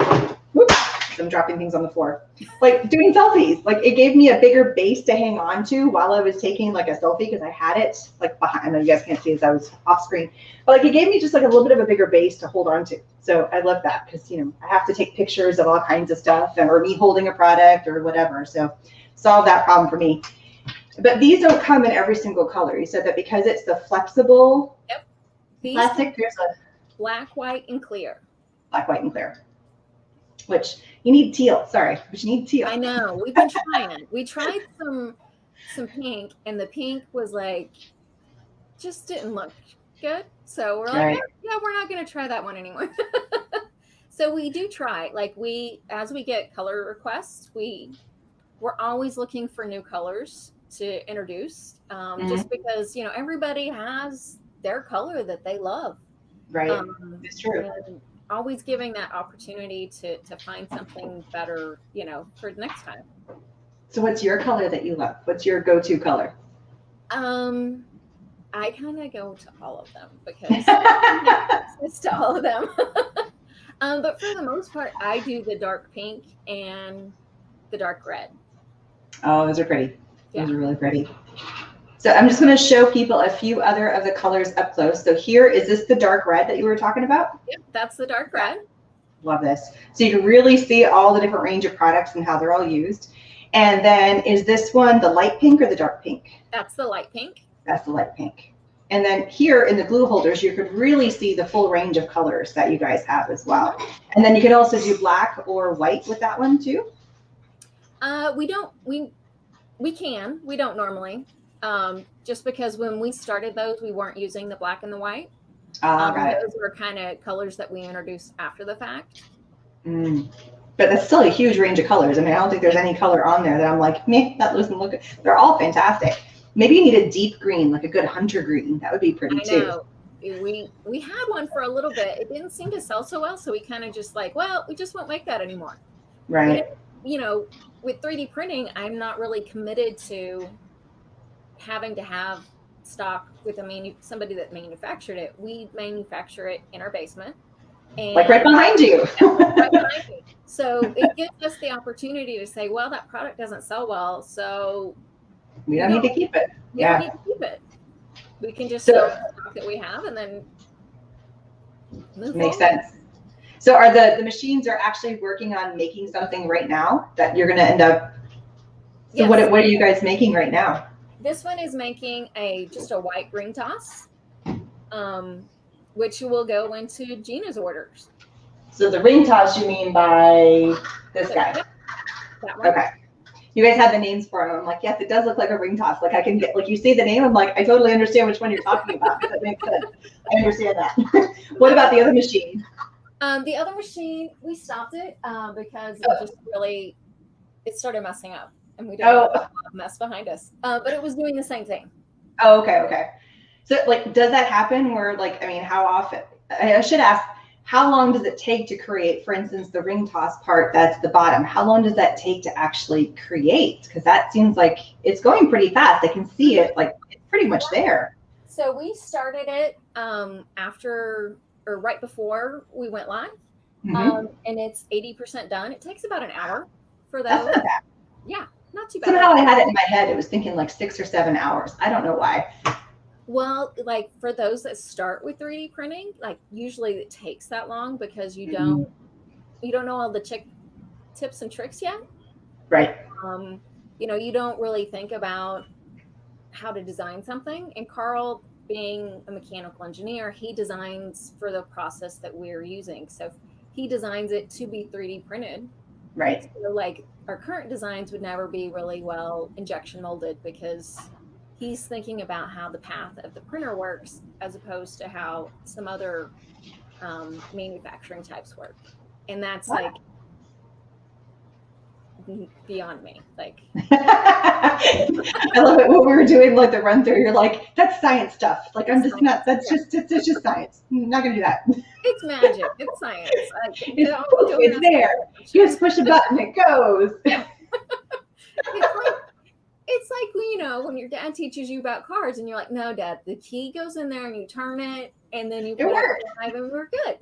Oops. I'm dropping things on the floor. Like doing selfies. Like it gave me a bigger base to hang on to while I was taking like a selfie, because I had it like behind. I know you guys can't see as I was off screen, but like it gave me just like a little bit of a bigger base to hold on to. So I love that because, you know, I have to take pictures of all kinds of stuff, or me holding a product or whatever. So solve that problem for me. But these don't come in every single color. You said that because it's the flexible plastic. There's a black, white, and clear. Black, white, and clear. Which you need teal. Sorry, but you need teal. I know. We've been trying. We tried some pink, and the pink was like just didn't look good. So we're like, yeah, we're not going to try that one anymore. So we do try. Like as we get color requests, we're always looking for new colors to introduce. Just because, you know, everybody has their color that they love. Right. It's true. And always giving that opportunity to find something better, you know, for the next time. So what's your color that you love? What's your go-to color? I kind of go to all of them because it's to all of them. But for the most part, I do the dark pink and the dark red. Oh, those are pretty. Those are really pretty. So I'm just going to show people a few other of the colors up close. So here, is this the dark red that you were talking about? Yep, that's the dark red. Love this. So you can really see all the different range of products and how they're all used. And then is this one the light pink or the dark pink? That's the light pink. That's the light pink. And then here in the glue holders, you could really see the full range of colors that you guys have as well. And then you could also do black or white with that one too? We can. We don't normally. Just because when we started those, we weren't using the black and the white. Those were kind of colors that we introduced after the fact. But that's still a huge range of colors. I mean, I don't think there's any color on there that I'm like, meh, that doesn't look good. They're all fantastic. Maybe you need a deep green, like a good hunter green. That would be pretty too. We had one for a little bit. It didn't seem to sell so well, so we kind of just like, well, we just won't make that anymore. Right. But, you know, with 3D printing, I'm not really committed to having to have stock with somebody that manufactured it. We manufacture it in our basement. And like right behind you. Right behind me. So it gives us the opportunity to say, well, that product doesn't sell well, so we don't need to keep it. We don't need to keep it. We can just sell the stock that we have and then move Makes forward. sense. So are the machines are actually working on making something right now that you're going to end up? So what are you guys making right now? This one is making just a white ring toss, which will go into Gina's orders. So the ring toss you mean by this guy? Yep, that one. Okay. You guys have the names for them. I'm like, yes, it does look like a ring toss. Like I can get, like you see the name, I'm like, I totally understand which one you're talking about. That makes sense. I understand that. What about the other machine? The other machine, we stopped it because it just really, it started messing up, and we don't want to mess behind us. But it was doing the same thing. Oh, okay. So, like, does that happen where, like, I mean, how often? I should ask, how long does it take to create, for instance, the ring toss part that's the bottom? How long does that take to actually create? Because that seems like it's going pretty fast. I can see it, like, it's pretty much there. So we started it after or right before we went live, and it's 80% done. It takes about an hour for those. That's not bad. Yeah, not too bad. Somehow I had it in my head. It was thinking like 6 or 7 hours. I don't know why. Well, like for those that start with 3D printing, like usually it takes that long because you don't know all the tips and tricks yet. Right. You know, you don't really think about how to design something. And Carl, being a mechanical engineer, he designs for the process that we're using. So he designs it to be 3D printed. Right. So like our current designs would never be really well injection molded because he's thinking about how the path of the printer works as opposed to how some other manufacturing types work. And that's like beyond me. Like I love it when we were doing like the run through, you're like, that's science stuff. Like I'm just not, it's just science. I'm not gonna do that. It's magic. It's science. It's there. You just push a button, it goes. It's like, you know, when your dad teaches you about cars and you're like, no, Dad, the key goes in there and you turn it and then you put it in and we're good.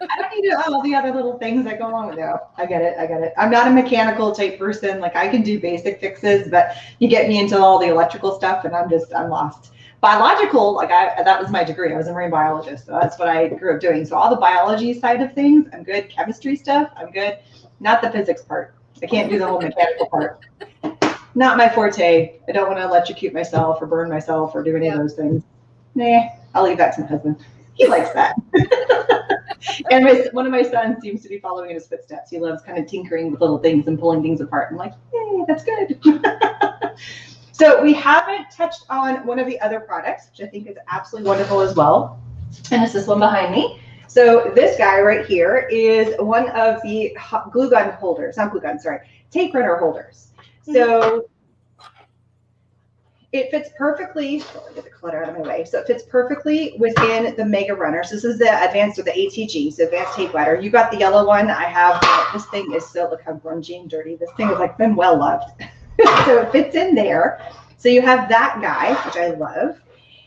I don't need all the other little things that go along with it. I get it. I'm not a mechanical type person. Like I can do basic fixes, but you get me into all the electrical stuff and I'm lost. Biological, like that was my degree. I was a marine biologist. So that's what I grew up doing. So all the biology side of things, I'm good. Chemistry stuff, I'm good. Not the physics part. I can't do the whole mechanical part. Not my forte. I don't want to electrocute myself or burn myself or do any of those things. Nah, I'll leave that to my husband. He likes that. And one of my sons seems to be following in his footsteps. He loves kind of tinkering with little things and pulling things apart. I'm like, hey, that's good. So we haven't touched on one of the other products, which I think is absolutely wonderful as well. And it's this one behind me. So this guy right here is one of the glue gun holders, not glue gun, sorry, tape runner holders. So it fits perfectly, let me get the clutter out of my way. So it fits perfectly within the Mega Runner. So this is the advanced or the ATG, so advanced tape ladder. You got the yellow one. I have, this thing is so, look how grungy and dirty. This thing has like been well loved. So it fits in there. So you have that guy, which I love.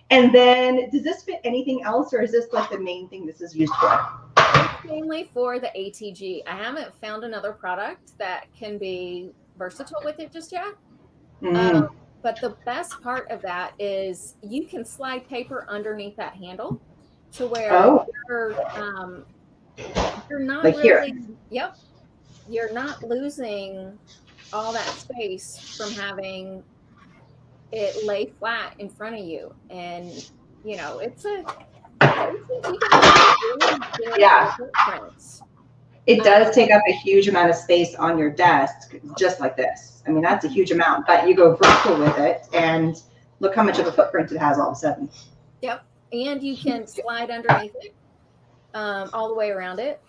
And then does this fit anything else or is this like the main thing this is used for? It's mainly for the ATG. I haven't found another product that can be versatile with it just yet. But the best part of that is you can slide paper underneath that handle to where you're not like really, you're not losing all that space from having it lay flat in front of you. And, you know, it's a, it does take up a huge amount of space on your desk, just like this. I mean, that's a huge amount, but you go vertical with it and look how much of a footprint it has all of a sudden. Yep. And you can slide underneath it, all the way around it.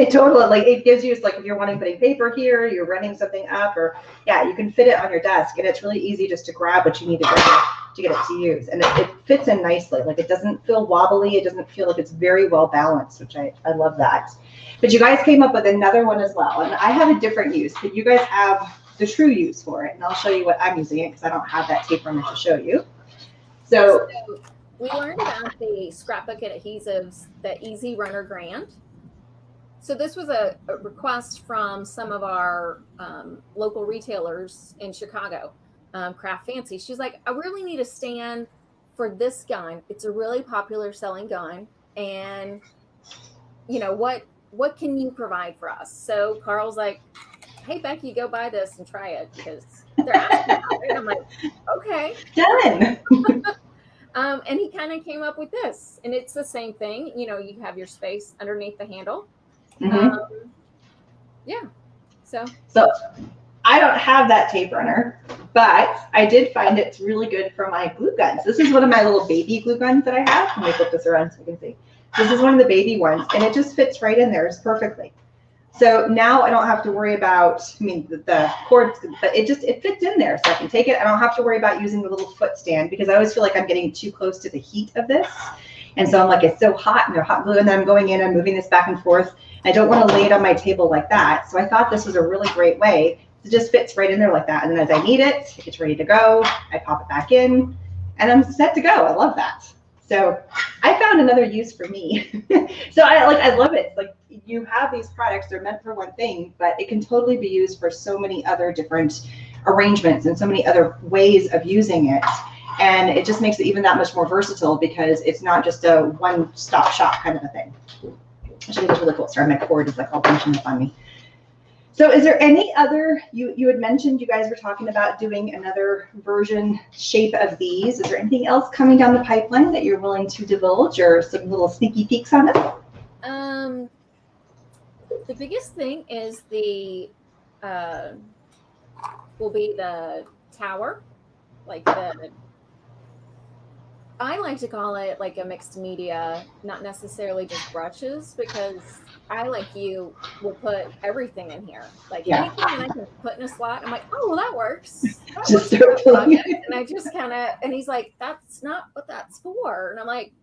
Totally. Like it gives you, it's like if you're wanting putting paper here, you're running something up, or you can fit it on your desk, and it's really easy just to grab what you need to get it to use, and it fits in nicely. Like it doesn't feel wobbly. It doesn't feel like it's very well balanced, which I love that. But you guys came up with another one as well, and I have a different use, but you guys have the true use for it, and I'll show you what I'm using it because I don't have that tape runner to show you. So we learned about the scrapbook adhesives, the Easy Runner Grand. So this was a request from some of our local retailers in Chicago, Craft Fancy. She's like, I really need a stand for this gun. It's a really popular selling gun, and you know what can you provide for us? So Carl's like, hey Becky, go buy this and try it because they're asking about it. I'm like, okay, done. And he kind of came up with this, and it's the same thing. You know, you have your space underneath the handle. So I don't have that tape runner, But I did find it's really good for my glue guns. This is one of my little baby glue guns that I have. Let me flip this around so you can see. This is one of the baby ones, and it just fits right in there perfectly. So now I don't have to worry about, I mean, the cords, but it fits in there. So I can take it. I don't have to worry about using the little foot stand because I always feel like I'm getting too close to the heat of this. And so I'm like, it's so hot and they're hot glue, and then I'm going in and moving this back and forth. I don't want to lay it on my table like that. So I thought this was a really great way. It just fits right in there like that. And then as I need it, it's ready to go. I pop it back in and I'm set to go. I love that. So I found another use for me. So I love it. Like, you have these products, they're meant for one thing, but it can totally be used for so many other different arrangements and so many other ways of using it. And it just makes it even that much more versatile because it's not just a one-stop shop kind of a thing. I'll show you this really cool. Sorry, my cord is like all bunching up on me. So is there any other, you had mentioned you guys were talking about doing another version shape of these. Is there anything else coming down the pipeline that you're willing to divulge or some little sneaky peeks on it? The biggest thing is will be the tower, like I like to call it like a mixed media, not necessarily just brushes, because I, like you, will put everything in here. Like anything that I can put in a slot, I'm like, oh, well, that works. That just works for that and I just kind of, and he's like, that's not what that's for. And I'm like,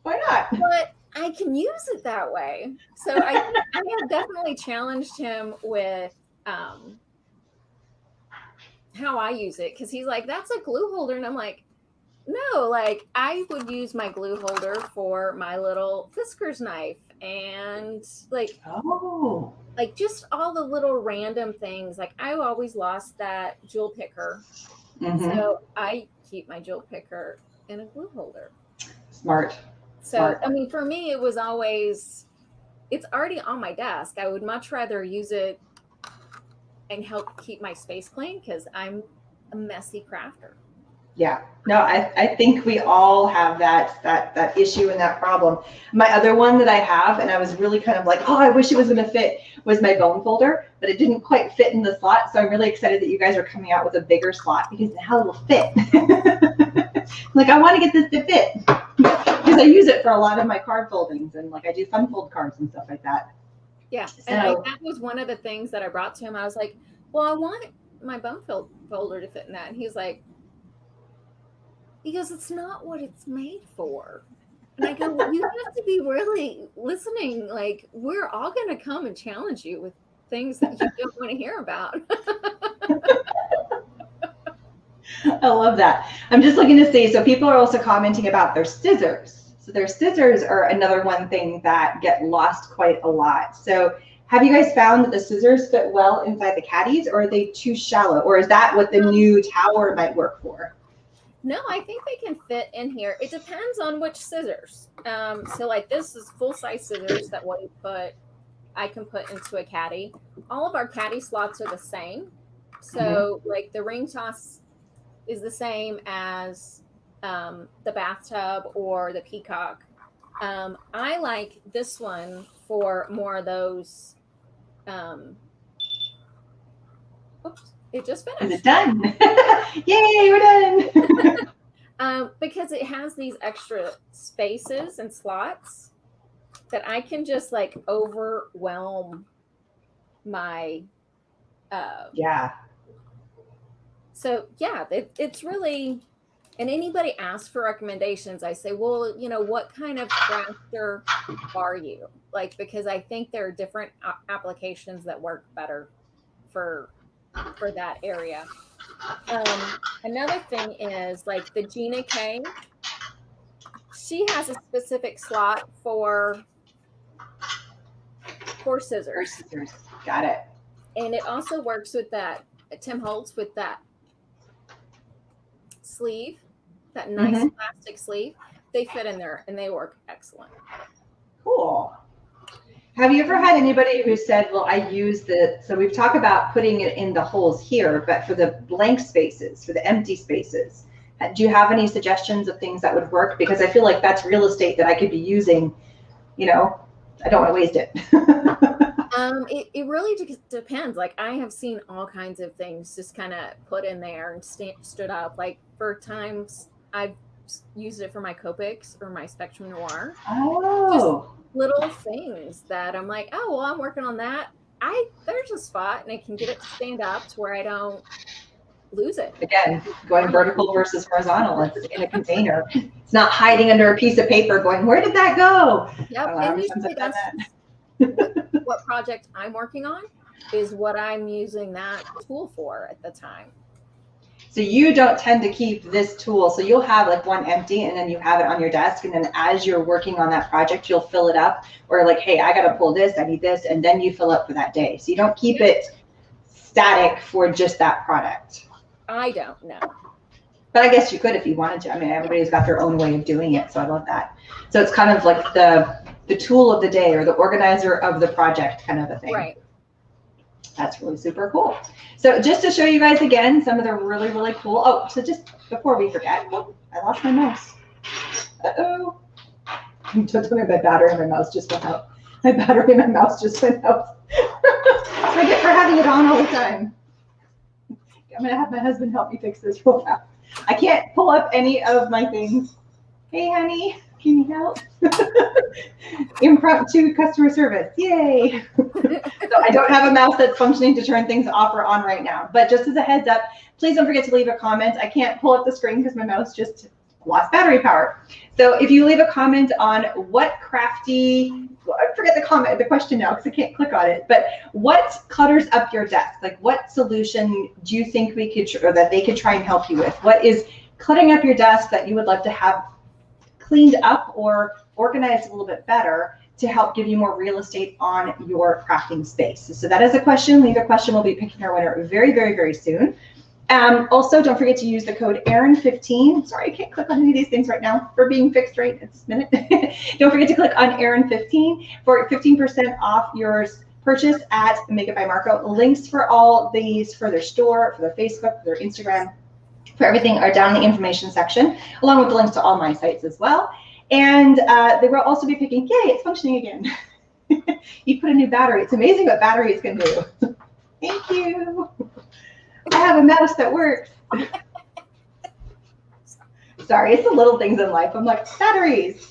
why not? But I can use it that way. So I have definitely challenged him with how I use it, because he's like, that's a glue holder. And I'm like, no, like I would use my glue holder for my little Fisker's knife and like, like just all the little random things. Like I always lost that jewel picker. So I keep my jewel picker in a glue holder. Smart. So, I mean, for me, it was always, it's already on my desk. I would much rather use it and help keep my space clean because I'm a messy crafter. Yeah, no, I think we all have that issue and that problem. My other one that I have, and I was really kind of like, oh, I wish it was going to fit, was my bone folder, but it didn't quite fit in the slot. So I'm really excited that you guys are coming out with a bigger slot because now it will fit. Like, I want to get this to fit because I use it for a lot of my card foldings and like I do fun fold cards and stuff like that. Yeah, so, and that was one of the things that I brought to him. I was like, well, I want my bone folder to fit in that. And he's like, because it's not what it's made for. And I go, well, you have to be really listening. Like, we're all going to come and challenge you with things that you don't want to hear about. I love that. I'm just looking to see. So people are also commenting about their scissors. So their scissors are another one thing that get lost quite a lot. So have you guys found that the scissors fit well inside the caddies, or are they too shallow? Or is that what the new tower might work for? No, I think they can fit in here. It depends on which scissors. So like this is full-size scissors that I can put into a caddy. All of our caddy slots are the same. So like the ring toss is the same as the bathtub or the peacock. I like this one for more of those. Oops. It just finished. Is it done? Yay, we're done. Because it has these extra spaces and slots that I can just like overwhelm my So yeah, it's really, and anybody asks for recommendations, I say, well, you know, what kind of crafter are you? Like, because I think there are different applications that work better for that area. Another thing is like the Gina K, she has a specific slot for scissors. Got it. And it also works with that, Tim Holtz, with that sleeve, that nice plastic sleeve. They fit in there and they work excellent. Cool. Have you ever had anybody who said, well, I use so we've talked about putting it in the holes here, but for the blank spaces, for the empty spaces, do you have any suggestions of things that would work? Because I feel like that's real estate that I could be using, you know, I don't want to waste it. It really depends. Like I have seen all kinds of things just kind of put in there and stood up. Like for times I've used it for my Copics or my Spectrum Noir. Oh. Just little things that I'm like, oh, well, I'm working on that. There's a spot and I can get it to stand up to where I don't lose it. Again, going vertical versus horizontal. It's in a container. It's not hiding under a piece of paper going, where did that go? Yep. And usually that's what project I'm working on is what I'm using that tool for at the time. So you don't tend to keep this tool. So you'll have like one empty and then you have it on your desk. And then as you're working on that project, you'll fill it up or like, hey, I got to pull this, I need this. And then you fill up for that day. So you don't keep it static for just that product. I don't know. But I guess you could if you wanted to. I mean, everybody's got their own way of doing it. So I love that. So it's kind of like the tool of the day or the organizer of the project kind of a thing. Right. That's really super cool. So just to show you guys again, some of the really, really cool. Oh, so just before we forget, oh, I lost my mouse. Uh-oh. Don't tell me my battery in my mouse just went out. My battery in my mouse just went out. I get for having it on all the time. I'm going to have my husband help me fix this real fast. I can't pull up any of my things. Hey, honey, can you help? Impromptu customer service. Yay. So I don't have a mouse that's functioning to turn things off or on right now. But just as a heads up, please don't forget to leave a comment. I can't pull up the screen because my mouse just lost battery power. So if you leave a comment on what crafty, I forget the question now because I can't click on it, but what clutters up your desk? Like what solution do you think we could, or that they could try and help you with? What is cluttering up your desk that you would love to have cleaned up or organized a little bit better to help give you more real estate on your crafting space? So that is a question. Leave a question. We'll be picking our winner very, very, very soon. Also, don't forget to use the code Erin15. Sorry, I can't click on any of these things right now. We're being fixed right at this minute. Don't forget to click on Erin15 for 15% off your purchase at Make It by Marko. Links for all these for their store, for their Facebook, for their Instagram, for everything are down in the information section, along with the links to all my sites as well. And they will also be picking, yay, it's functioning again. You put a new battery. It's amazing what batteries can do. Thank you. I have a mouse that works. Sorry, it's the little things in life. I'm like, batteries.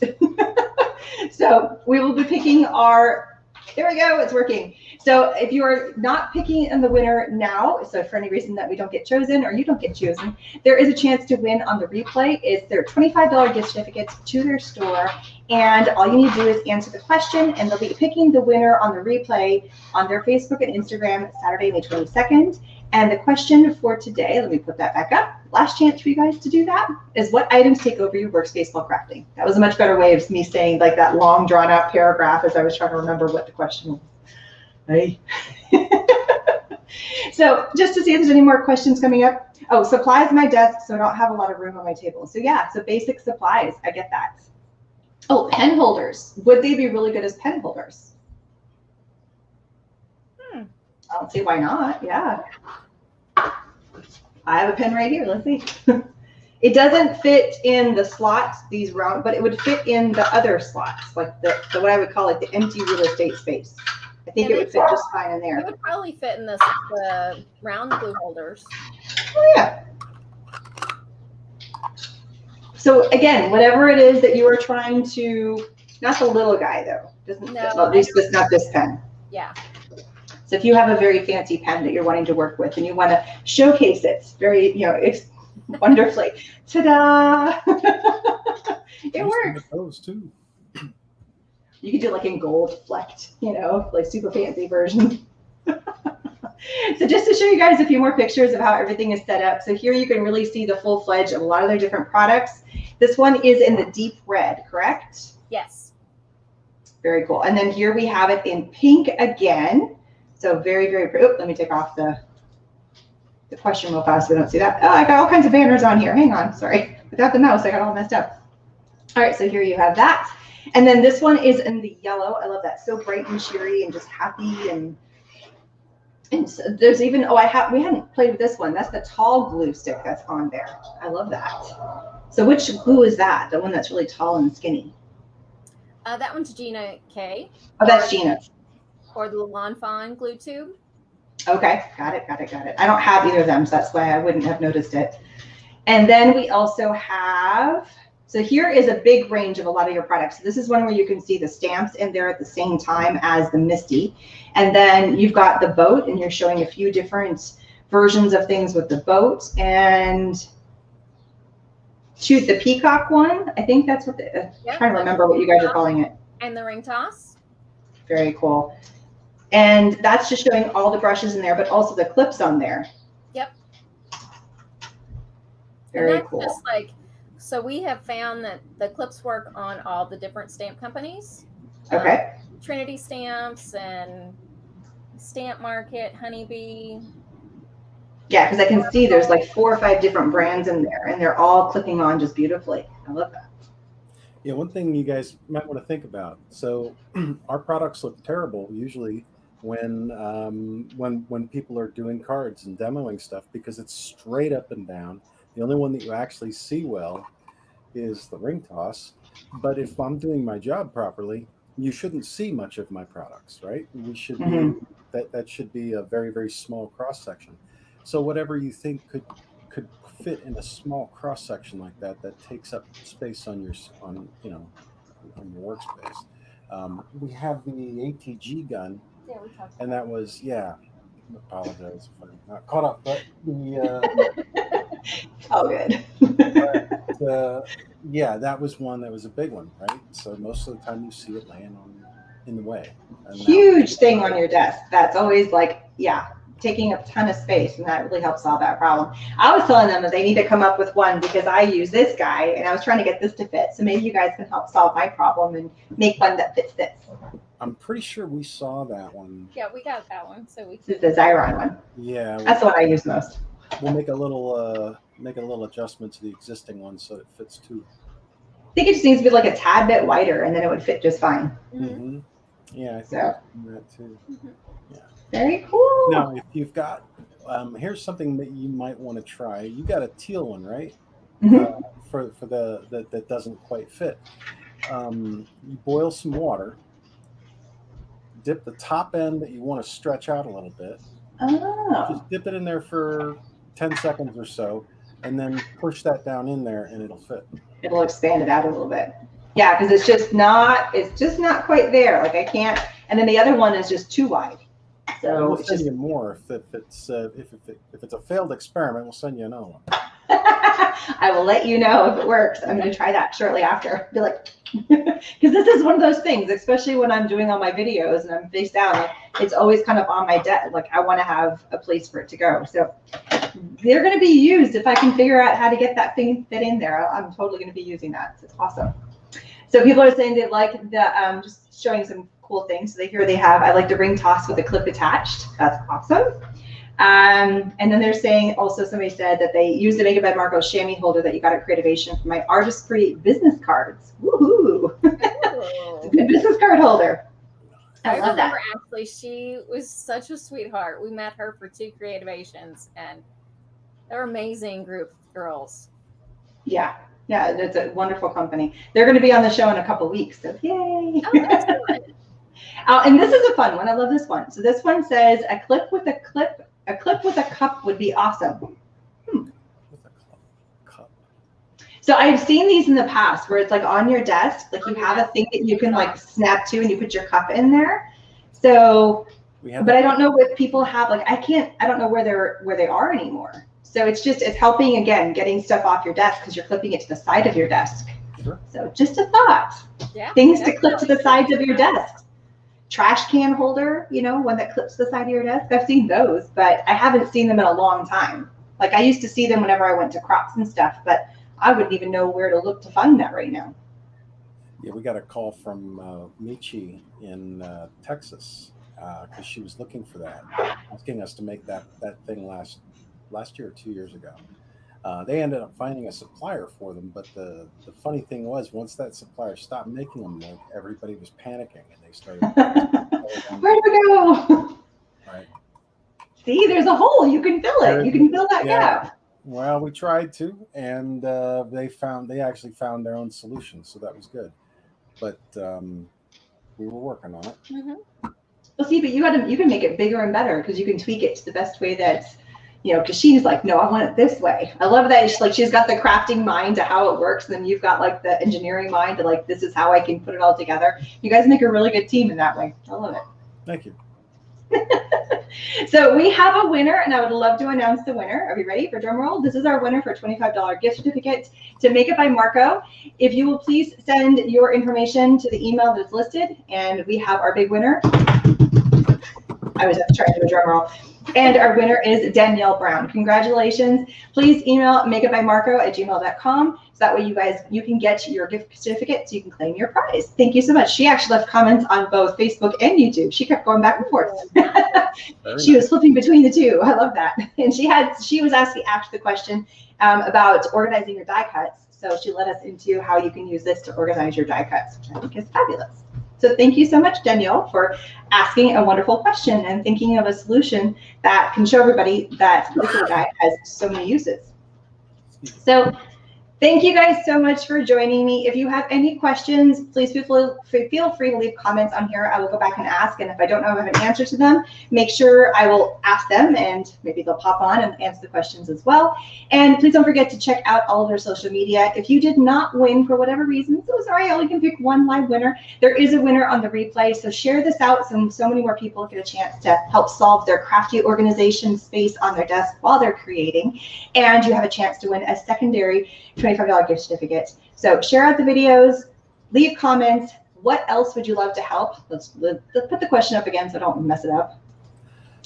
So we will be picking our, there we go, it's working. So if you are not picking in the winner now, so for any reason that we don't get chosen or you don't get chosen, there is a chance to win on the replay. It's their $25 gift certificates to their store. And all you need to do is answer the question and they'll be picking the winner on the replay on their Facebook and Instagram Saturday, May 22nd. And the question for today, let me put that back up. Last chance for you guys to do that is what items take over your workspace while crafting? That was a much better way of me saying like that long drawn out paragraph as I was trying to remember what the question was. Hey. So just to see if there's any more questions coming up. Oh, supplies my desk, so I don't have a lot of room on my table. So yeah, so basic supplies, I get that. Oh, pen holders. Would they be really good as pen holders? I don't see why not. Yeah. I have a pen right here. Let's see. It doesn't fit in the slots, these round, but it would fit in the other slots, like the what I would call like the empty real estate space. I think it would fit just fine in there. It would probably fit in the round glue holders. Oh, yeah. So again, whatever it is that you are trying to, not the little guy though. Doesn't fit, well, at least it's not this pen. Yeah. So if you have a very fancy pen that you're wanting to work with and you want to showcase it very, you know, wonderfully, ta-da! It works. Those too. You could do like in gold flecked, you know, like super fancy version. So just to show you guys a few more pictures of how everything is set up. So here you can really see the full fledged of a lot of their different products. This one is in the deep red, correct? Yes. Very cool. And then here we have it in pink again. So very, very pretty. Oh, let me take off the question real fast so we don't see that. Oh, I got all kinds of banners on here. Hang on, sorry. Without the mouse, I got all messed up. All right, so here you have that. And then this one is in the yellow. I love that. So bright and cheery and just happy. And so there's even, oh, we hadn't played with this one. That's the tall glue stick that's on there. I love that. So which glue is that? The one that's really tall and skinny? That one's Gina K. Oh, that's Gina's. Or the Lawn Fawn glue tube. Okay, got it. I don't have either of them, so that's why I wouldn't have noticed it. And then we also have, so here is a big range of a lot of your products. So this is one where you can see the stamps in there at the same time as the Misty. And then you've got the boat, and you're showing a few different versions of things with the boat. And shoot, the peacock one, I think that's what I'm trying to remember what you guys are calling it. And the ring toss. Very cool. And that's just showing all the brushes in there, but also the clips on there. Yep. Very cool. Just like, so we have found that the clips work on all the different stamp companies. Okay. Trinity Stamps and Stamp Market, Honeybee. Yeah, because I can see there's like 4 or 5 different brands in there, and they're all clipping on just beautifully. I love that. Yeah, one thing you guys might want to think about. So our products look terrible usually when people are doing cards and demoing stuff, because it's straight up and down. The only one that you actually see well is the ring toss. But if I'm doing my job properly, you shouldn't see much of my products, right? We should be that should be a very, very small cross section. So whatever you think could fit in a small cross section like that takes up space on your workspace. We have the ATG gun, and that was apologize if I'm not caught up, but Oh, good. that was one that was a big one, right? So most of the time you see it laying in the way. And huge thing on your desk. That's always like, taking up a ton of space, and that really helps solve that problem. I was telling them that they need to come up with one, because I use this guy and I was trying to get this to fit. So maybe you guys can help solve my problem and make one that fits this. I'm pretty sure we saw that one. Yeah, we got that one. So we. This is the Xyron one. Yeah, that's the one I use most. We'll make a little adjustment to the existing one so it fits too. I think it just needs to be like a tad bit wider, and then it would fit just fine. Mm-hmm. Yeah, I think that too. Mm-hmm. Yeah. Very cool. Now, if you've got, here's something that you might want to try. You got a teal one, right? Mm-hmm. For that doesn't quite fit. You boil some water. Dip the top end that you want to stretch out a little bit. Oh. Just dip it in there for 10 seconds or so, and then push that down in there, and it'll fit. It'll expand it out a little bit. Yeah, because it's just not quite there. Like I can't. And then the other one is just too wide. So we'll send you more if it's a failed experiment. We'll send you another one. I will let you know if it works. I'm going to try that shortly after. Be like, because this is one of those things, especially when I'm doing all my videos and I'm face down. Like, it's always kind of on my desk. Like I want to have a place for it to go. So they're going to be used if I can figure out how to get that thing fit in there. I'm totally going to be using that. It's awesome. So people are saying they like the just showing some cool things. So here they have, I like the ring toss with a clip attached. That's awesome. And then they're saying also, somebody said that they use the Megabyte Markos chamois holder that you got at Creativation for my artistry business cards. Woohoo! It's a good business card holder. I love that. Actually, she was such a sweetheart. We met her for 2 Creativations, and they're an amazing group of girls. Yeah, it's a wonderful company. They're going to be on the show in a couple weeks, so yay! Oh, that's good. And this is a fun one. I love this one. So this one says a clip with a cup would be awesome. With a cup. So I've seen these in the past where it's like on your desk, like you have a thing that you can like snap to and you put your cup in there. So, but I don't know what people have. Like I don't know where they are anymore. So it's helping, again, getting stuff off your desk because you're clipping it to the side of your desk. Sure. So just a thought. Yeah, things to clip to the sides of your desk. Trash can holder, one that clips to the side of your desk. I've seen those, but I haven't seen them in a long time. Like I used to see them whenever I went to crops and stuff, but I wouldn't even know where to look to find that right now. Yeah, we got a call from Michi in Texas because she was looking for that, asking us to make that thing last year or 2 years ago. They ended up finding a supplier for them, but the funny thing was, once that supplier stopped making them, like everybody was panicking and they started. Where do we go? Right. See, there's a hole. You can fill it. You can fill that gap. Well, we tried to, and they actually found their own solution, so that was good. but we were working on it. Mm-hmm. Well, see, but you can make it bigger and better because you can tweak it to the best way that, because she's like, no, I want it this way. I love that. She's got the crafting mind to how it works. And then you've got like the engineering mind to like, this is how I can put it all together. You guys make a really good team in that way. I love it. Thank you. So we have a winner, and I would love to announce the winner. Are we ready for drum roll? This is our winner for a $25 gift certificate to Make It by Marko. If you will please send your information to the email that's listed, and we have our big winner. I was trying to do a drum roll. And our winner is Danielle Brown. Congratulations. Please email makeitbymarko@gmail.com. So that way you can get your gift certificate so you can claim your prize. Thank you so much. She actually left comments on both Facebook and YouTube. She kept going back and forth. She was flipping between the two. I love that. And she was asked the question about organizing your die cuts. So she led us into how you can use this to organize your die cuts, which I think is fabulous. So thank you so much, Danielle, for asking a wonderful question and thinking of a solution that can show everybody that liquid dye has so many uses. So thank you guys so much for joining me. If you have any questions, please feel free to leave comments on here. I will go back and ask, and if I don't know if I have an answer to them, make sure I will ask them, and maybe they'll pop on and answer the questions as well. And please don't forget to check out all of their social media. If you did not win for whatever reason, so sorry, I only can pick one live winner. There is a winner on the replay, so share this out so many more people get a chance to help solve their crafty organization space on their desk while they're creating. And you have a chance to win a secondary $25 gift certificate. So share out the videos, leave comments. What else would you love to help? Let's put the question up again so I don't mess it up.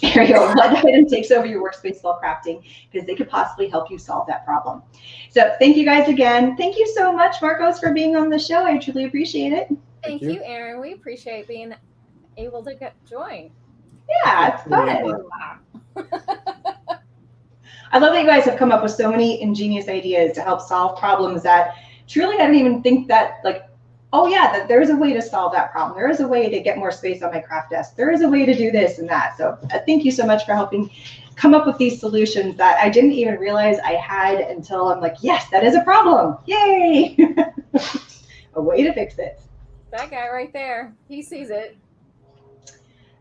There you go. What item takes over your workspace while crafting? Because they could possibly help you solve that problem. So thank you guys again. Thank you so much, Markos, for being on the show. I truly appreciate it. Thank you, Erin. We appreciate being able to join. Yeah, it's fun. I love that you guys have come up with so many ingenious ideas to help solve problems that truly I didn't even think that, like, oh yeah, that there is a way to solve that problem. There is a way to get more space on my craft desk. There is a way to do this and that. So thank you so much for helping come up with these solutions that I didn't even realize I had until I'm like, yes, that is a problem. Yay! A way to fix it. That guy right there, he sees it.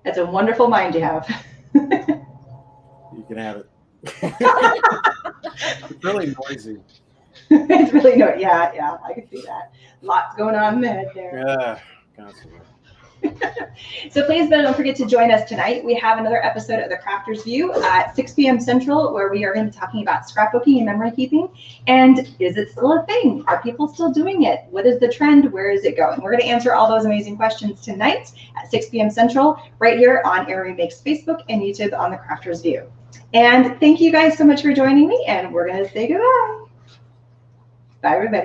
That's a wonderful mind you have. You can have it. It's really noisy. It's really noisy. Yeah, I can see that. Lots going on in the head there. Yeah, constantly. So please don't forget to join us tonight. We have another episode of The Crafter's View at 6 p.m. Central, where we are going to be talking about scrapbooking and memory keeping. And is it still a thing? Are people still doing it? What is the trend? Where is it going? We're going to answer all those amazing questions tonight at 6 p.m. Central, right here on Erin Makes Facebook and YouTube on The Crafter's View. And thank you guys so much for joining me, and we're going to say goodbye. Bye, everybody.